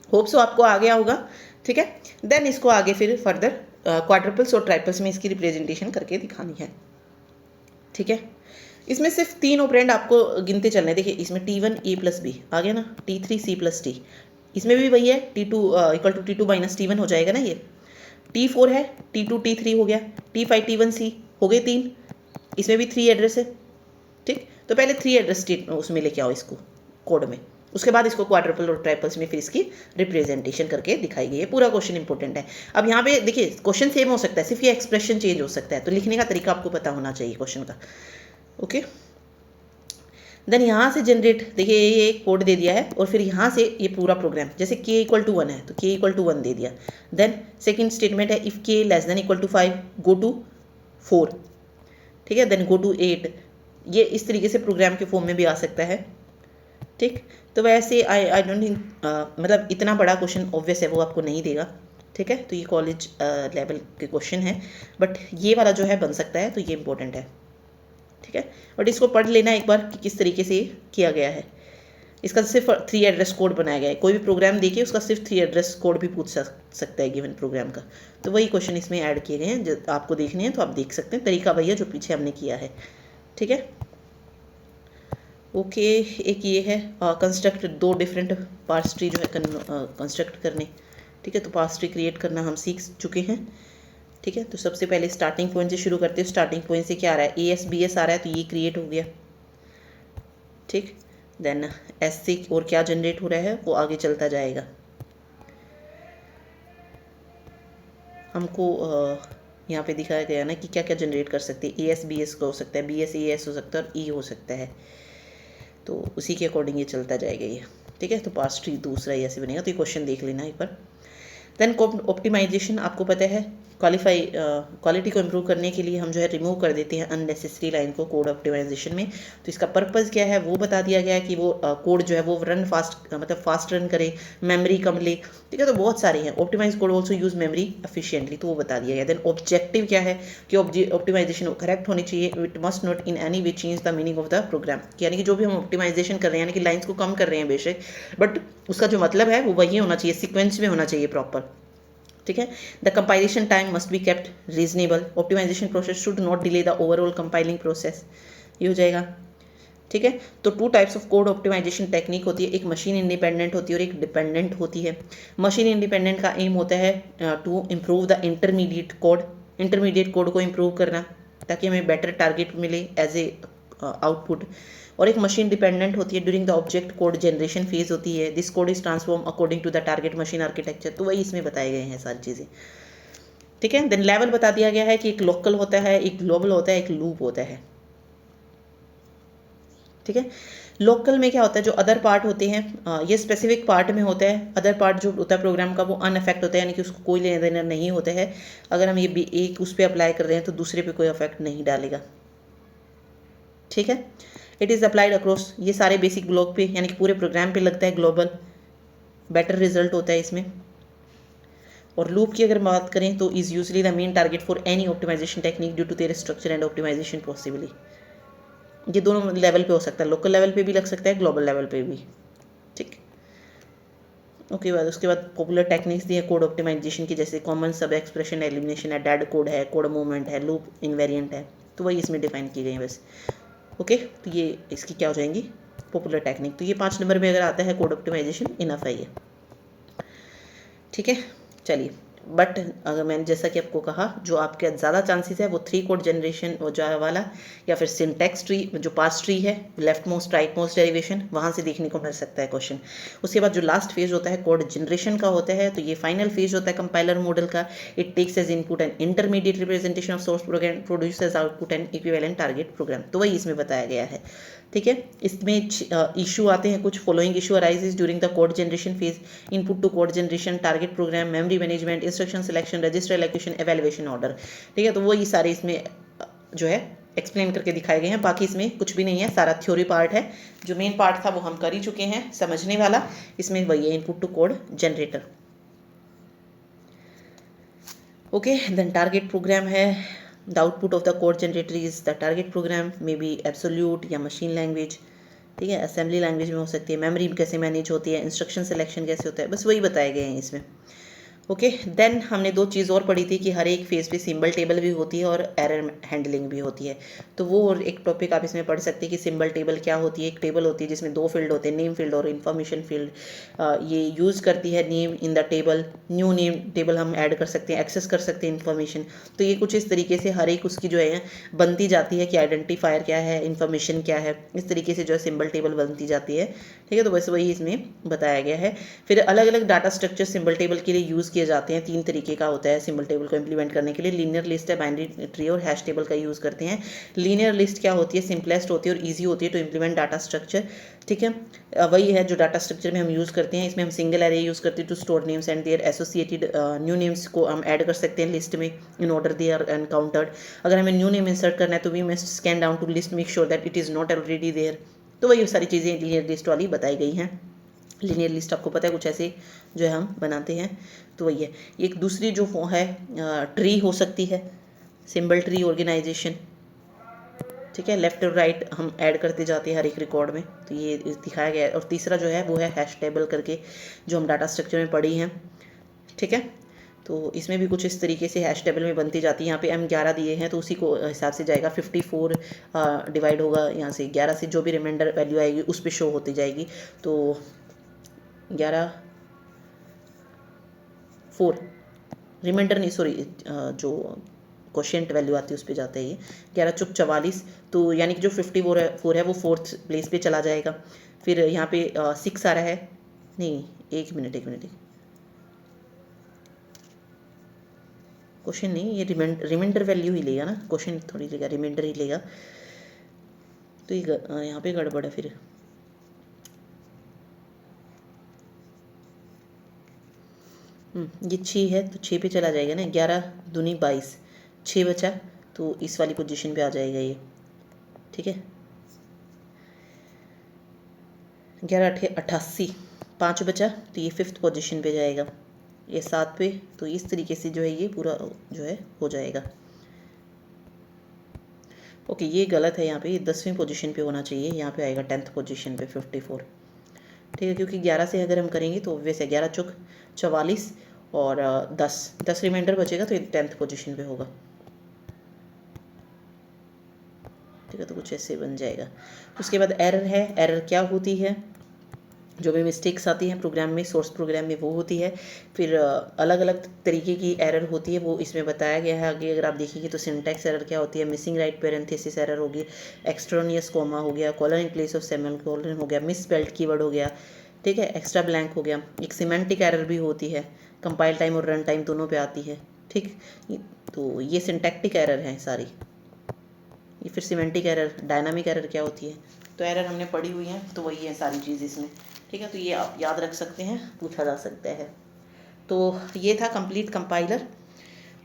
होप सो आपको आ गया होगा। ठीक है, देन इसको आगे फिर फर्दर क्वाड्रपल्स और ट्राइपल्स में इसकी रिप्रेजेंटेशन करके दिखानी है। ठीक है, इसमें सिर्फ 3 ऑपरेंड आपको गिनते चलने। देखिए इसमें T1 A + B आ गया ना, T3 C + T, इसमें भी वही है, T2 = T2 - T1 हो जाएगा ना। ये T4 है, T2 T3 हो गया, T5 T1 C हो गए 3, इसमें भी 3 एड्रेस है। ठीक, तो पहले 3 एड्रेस उसमें लेके आओ इसको कोड में, उसके बाद इसको क्वाड्रपल और ट्राइपल्स में फिर इसकी रिप्रेजेंटेशन करके दिखाई गई है। पूरा क्वेश्चन इंपॉर्टेंट है। अब यहाँ पे देखिए क्वेश्चन सेम हो सकता है, सिर्फ ये एक्सप्रेशन चेंज हो सकता है, तो लिखने का तरीका आपको पता होना चाहिए क्वेश्चन का। ओके, देन यहाँ से जनरेट, देखिए ये एक कोड दे दिया है और फिर यहाँ से ये पूरा प्रोग्राम, जैसे k = 1 है तो k = 1 दे दिया। देन सेकंड स्टेटमेंट है इफ़ k <= 5 गो टू 4। ठीक है, देन गो टू 8। ये इस तरीके से प्रोग्राम के फॉर्म में भी आ सकता है। ठीक, तो वैसे आई डोंट थिंक मतलब इतना बड़ा क्वेश्चन ऑब्वियस है वो आपको नहीं देगा। ठीक है, तो ये कॉलेज लेवल के क्वेश्चन है, बट ये वाला जो है बन सकता है, तो ये इंपॉर्टेंट है। ठीक है, बट इसको पढ़ लेना एक बार कि किस तरीके से किया गया है। इसका सिर्फ 3 एड्रेस कोड बनाया गया है। कोई भी प्रोग्राम देखिए उसका सिर्फ 3 एड्रेस कोड भी पूछ सकता है गिवन प्रोग्राम का, तो वही क्वेश्चन इसमें ऐड किए गए हैं। जो आपको देखने हैं तो आप देख सकते हैं, तरीका वही है जो पीछे हमने किया है। ठीक है, ओके, एक ये है कंस्ट्रक्ट 2 डिफरेंट पार्स ट्री जो है कंस्ट्रक्ट करने। ठीक है, तो पार्स ट्री क्रिएट करना हम सीख चुके हैं। ठीक है, तो सबसे पहले स्टार्टिंग पॉइंट से शुरू करते हैं। स्टार्टिंग पॉइंट से क्या आ रहा है, AS BS आ रहा है, तो ये क्रिएट हो गया। ठीक, देन S से और क्या जनरेट हो रहा है वो आगे चलता जाएगा। हमको यहाँ पे दिखाया गया ना कि क्या क्या जनरेट कर सकते हैं। AS BS का हो सकता है, BS AS हो सकता है और E हो सकता है, तो उसी के अकॉर्डिंग ये चलता जाएगा ये। ठीक है, तो पार्स ट्री दूसरा ही ऐसे बनेगा, तो ये क्वेश्चन देख लेना एक बार। देन ऑप्टिमाइजेशन, आपको पता है क्वालिटी को इम्प्रूव करने के लिए हम जो है रिमूव कर देते हैं अननेसेसरी लाइन को कोड ऑप्टिमाइजेशन में। तो इसका पर्पज़ क्या है वो बता दिया गया है कि वो कोड जो है वो रन फास्ट, मतलब फास्ट रन करे, मेमोरी कम ले। ठीक है, तो बहुत सारे हैं। Optimise code also use memory efficiently, तो वो बता दिया गया। देन ऑब्जेक्टिव क्या है कि ऑप्टिमाइजेशन करेक्ट होनी चाहिए, it must not in any way change the meaning of the program. यानी कि जो भी हम ऑप्टिमाइजेशन कर रहे हैं, यानी कि लाइन्स को कम कर रहे हैं बेशक, बट उसका जो मतलब है वो वही होना चाहिए, सीक्वेंस में होना चाहिए प्रॉपर। ठीक है, the compilation time must be kept reasonable, optimisation process should not delay the overall compiling process, ये हो जाएगा। ठीक है, तो 2 types of code optimisation technique होती है, एक मशीन इंडिपेंडेंट होती है और एक डिपेंडेंट होती है। मशीन इंडिपेंडेंट का एम होता है to improve the intermediate code को इम्प्रूव करना, ताकि हमें बेटर टारगेट मिले एज ए आउटपुट। और एक मशीन डिपेंडेंट होती है during the object code generation phase होती है, this code is transform according to the target machine architecture, तो वही इसमें बताए गए हैं सारी चीज़ें। ठीक है, देन लेवल बता दिया गया है कि एक लोकल होता है, एक ग्लोबल होता है, एक लूप होता है। ठीक है, लोकल में क्या होता है, जो अदर पार्ट होते हैं ये स्पेसिफिक पार्ट में होता है, अदर पार्ट जो होता है प्रोग्राम का वो अनअफेक्ट होता है, यानी कि उसको कोई लेना देना नहीं होता है। अगर हम ये एक उस पर अप्लाई कर रहे हैं तो दूसरे पे कोई अफेक्ट नहीं डालेगा। ठीक है, इट इज़ अप्लाइड अक्रॉस, ये सारे बेसिक ब्लॉक पे यानी कि पूरे प्रोग्राम पे लगता है, ग्लोबल, बेटर रिजल्ट होता है इसमें। और लूप की अगर बात करें तो is usually the main target for any optimisation technique due to their structure and optimisation possibly. ये दोनों लेवल पे हो सकता है, लोकल लेवल पे भी लग सकता है, ग्लोबल लेवल पे भी। ठीक, ओके, बाद उसके बाद पॉपुलर टेक्निक्स दी है कोड ऑप्टिमाइजेशन की, जैसे कॉमन सब एक्सप्रेशन एलिमिनेशन है, डेड कोड है, कोड मूवमेंट है, लूप इनवेरिएंट है, तो वही इसमें डिफाइन की गई है बस। ओके, तो ये इसकी क्या हो जाएंगी पॉपुलर टेक्निक। तो ये 5 नंबर में अगर आता है कोड ऑप्टिमाइजेशन, इनफ है ये। ठीक है, चलिए, बट अगर मैंने जैसा कि आपको कहा, जो आपके ज़्यादा चांसेस है वो 3 कोड जनरेशन वो जो वाला, या फिर सिंटैक्स ट्री, जो पास ट्री है, left most right most derivation, वहाँ से देखने को मिल सकता है क्वेश्चन। उसके बाद जो लास्ट फेज होता है कोड जनरेशन का होता है, तो ये फाइनल फेज होता है कंपाइलर मॉडल का। It takes as input and intermediate representation of source program, produces output and equivalent target program, तो वही इसमें बताया गया है। ठीक है, इसमें इशू आते हैं कुछ, following issue arises during the code generation phase, input to code generation, target program, memory management, instruction selection, register allocation, evaluation order. ठीक है, तो वो ये सारे इसमें जो है एक्सप्लेन करके दिखाए गए हैं। बाकी इसमें कुछ भी नहीं है, सारा थ्योरी पार्ट है। जो मेन पार्ट था वो हम कर ही चुके हैं, समझने वाला इसमें वही है, input to code generator. Okay, then target program है, the output of the code generator is the target program, may be absolute या मशीन लैंग्वेज। ठीक है, असेंबली लैंग्वेज में हो सकती है, मेमोरी कैसे मैनेज होती है, इंस्ट्रक्शन सिलेक्शन कैसे होता है, बस वही बताए गए हैं इसमें। ओके। देन हमने दो चीज़ और पढ़ी थी कि हर एक फेज पे सिंबल टेबल भी होती है और एरर हैंडलिंग भी होती है। तो वो और एक टॉपिक आप इसमें पढ़ सकते हैं कि सिंबल टेबल क्या होती है। एक टेबल होती है जिसमें दो फील्ड होते हैं, नेम फील्ड और इन्फॉर्मेशन फील्ड। ये यूज़ करती है name in the table, new name table हम ऐड कर सकते हैं, एक्सेस कर सकते हैं इन्फॉर्मेशन। तो ये कुछ इस तरीके से हर एक उसकी जो है बनती जाती है कि आइडेंटिफायर क्या है, इन्फॉर्मेशन क्या है, इस तरीके से जो है सिंबल टेबल बनती जाती है। ठीक है, तो बस वही इसमें बताया गया है। फिर अलग अलग डाटा स्ट्रक्चर सिंबल टेबल के लिए यूज़ किए जाते हैं। 3 तरीके का होता है सिंबल टेबल को इम्प्लीमेंट करने के लिए। लीनियर लिस्ट है, बाइनरी ट्री और हैश टेबल का यूज़ करते हैं। लीनियर लिस्ट क्या होती है, सिंपलेस्ट होती है और ईजी होती है टू इम्प्लीमेंट डाटा स्ट्रक्चर। ठीक है, वही है जो डाटा स्ट्रक्चर में हम यूज़ करते हैं। इसमें हम सिंगल एरे यूज़ करते हैं to store names and their associated new names को हम ऐड कर सकते हैं लिस्ट में in order they are encountered. अगर हमें न्यू नेम इंसर्ट करना है तो we must scan down to list, make sure that it is not already there. तो वही सारी चीज़ें लीनियर लिस्ट वाली बताई गई हैं। लीनियर लिस्ट आपको पता है कुछ ऐसे जो है हम बनाते हैं। तो वही है। एक दूसरी जो है ट्री हो सकती है, सिंबल ट्री ऑर्गेनाइजेशन। ठीक है, लेफ्ट और राइट हम ऐड करते जाते हैं हर एक रिकॉर्ड में, तो ये दिखाया गया है। और तीसरा जो है वो है हैश टेबल करके, जो हम डाटा स्ट्रक्चर में पढ़ी हैं। ठीक है, तो इसमें भी कुछ इस तरीके से हैश टेबल में बनती जाती है। यहाँ पे M11 दिए हैं तो उसी को हिसाब से जाएगा। 54 डिवाइड होगा यहाँ से 11 से, जो भी रिमाइंडर वैल्यू आएगी उस पर शो होती जाएगी। तो 11 4 रिमाइंडर नहीं, सॉरी, जो क्वेश्चन वैल्यू आती है उस पर जाता है ये 11 चुप 44। तो यानी कि जो 54 है वो 4th प्लेस पे चला जाएगा। फिर यहाँ पे 6 आ रहा है, नहीं एक मिनट क्वेश्चन नहीं, ये रिमाइंडर वैल्यू ही लेगा ना, क्वेश्चन थोड़ी लेगा, रिमाइंडर ही लेगा। तो ये यहाँ पे गड़बड़ है। फिर ये 6 है तो 6 पे चला जाएगा ना, 11 दूनी 22, 6 बचा तो इस वाली पोजीशन पे आ जाएगा ये। ठीक है, 11 8 88, 5 बचा तो ये 5th पोजीशन पे जाएगा, ये 7 पे। तो इस तरीके से जो है ये पूरा जो है हो जाएगा। ओके, ये गलत है, यहाँ पे ये 10वीं पोजीशन पे होना चाहिए, यहाँ पे आएगा 10th पोजीशन पे 54। ठीक है, क्योंकि 11 से अगर हम करेंगे तो वैसे 11 चुक 44 और 10 रिमाइंडर बचेगा तो ये 10th पोजीशन पे होगा। ठीक है, तो कुछ ऐसे बन जाएगा। उसके बाद एरर है। एरर क्या होती है, जो भी मिस्टेक्स आती हैं प्रोग्राम में, सोर्स प्रोग्राम में, वो होती है। फिर अलग अलग तरीके की एरर होती है, वो इसमें बताया गया है आगे। अगर आप देखेंगे तो सिंटैक्स एरर क्या होती है, मिसिंग राइट पैरेंथेसिस एरर होगी, एक्सट्रानियस कॉमा हो गया, colon in place of semicolon हो गया, मिस स्पेल्ड कीवर्ड हो गया। ठीक है, एक्स्ट्रा ब्लैंक हो गया। एक सिमेंटिक एरर भी होती है, कंपाइल टाइम और रन टाइम दोनों पे आती है। ठीक, तो ये सिंटैक्टिक एरर है सारी। ये फिर सिमेंटिक एरर, डायनामिक एरर क्या होती है, तो एरर हमने पढ़ी हुई है, तो वही है सारी चीज़ इसमें। ठीक है, तो ये आप याद रख सकते हैं, पूछा जा सकता है। तो ये था कंप्लीट कंपाइलर।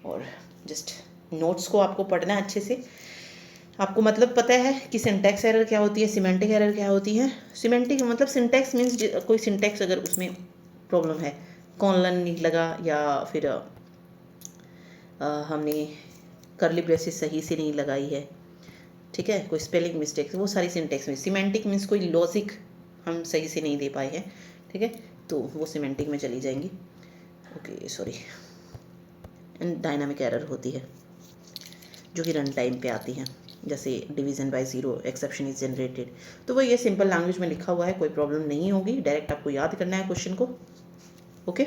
और जस्ट नोट्स को आपको पढ़ना है अच्छे से। आपको मतलब पता है कि सिंटैक्स एरर क्या होती है, सिमेंटिक एरर क्या होती है। सिमेंटिक मतलब सिंटैक्स मीन्स कोई सिंटैक्स अगर उसमें प्रॉब्लम है, कॉलन नहीं लगा या फिर हमने कर्ली ब्रेसेस सही से नहीं लगाई है। ठीक है, कोई स्पेलिंग मिस्टेक, वो सारी सिंटैक्स में। सिमेंटिक मीन्स कोई लॉजिक हम सही से नहीं दे पाए हैं। ठीक है, तो वो सिमेंटिक में चली जाएंगी। Okay, sorry. And dynamic error होती है जो कि रन टाइम पे आती हैं, जैसे division bye 0, exception is generated. तो वो ये सिंपल लैंग्वेज में लिखा हुआ है, कोई प्रॉब्लम नहीं होगी। डायरेक्ट आपको याद करना है क्वेश्चन को। ओके,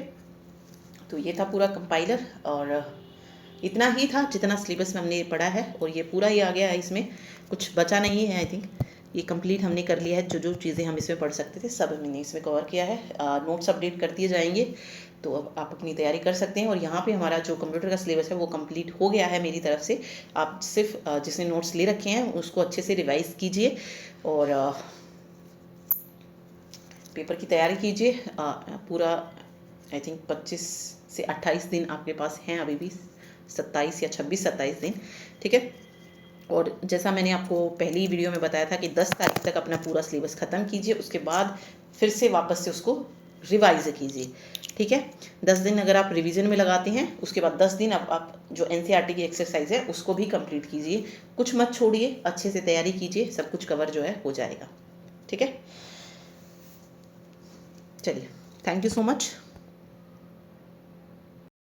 तो ये था पूरा कंपाइलर, और इतना ही था जितना सिलेबस में हमने पढ़ा है, और ये पूरा ही आ गया है, इसमें कुछ बचा नहीं है। आई थिंक ये कंप्लीट हमने कर लिया है। जो जो चीज़ें हम इसमें पढ़ सकते थे सब हमने इसमें कवर किया है। नोट्स अपडेट कर दिए जाएंगे, तो अब आप अपनी तैयारी कर सकते हैं। और यहाँ पे हमारा जो कंप्यूटर का सिलेबस है वो कंप्लीट हो गया है मेरी तरफ से। आप सिर्फ जिसने नोट्स ले रखे हैं उसको अच्छे से रिवाइज कीजिए और पेपर की तैयारी कीजिए। पूरा आई थिंक 25 से 28 दिन आपके पास हैं, अभी भी 27 या 26-27 दिन। ठीक है, और जैसा मैंने आपको पहली वीडियो में बताया था कि 10 तारीख तक अपना पूरा सिलेबस ख़त्म कीजिए, उसके बाद फिर से वापस से उसको रिवाइज कीजिए। ठीक है, 10 दिन अगर आप रिवीजन में लगाते हैं, उसके बाद 10 दिन आप जो NCERT की एक्सरसाइज है उसको भी कंप्लीट कीजिए। कुछ मत छोड़िए, अच्छे से तैयारी कीजिए, सब कुछ कवर जो है हो जाएगा। ठीक है, चलिए, थैंक यू सो मच।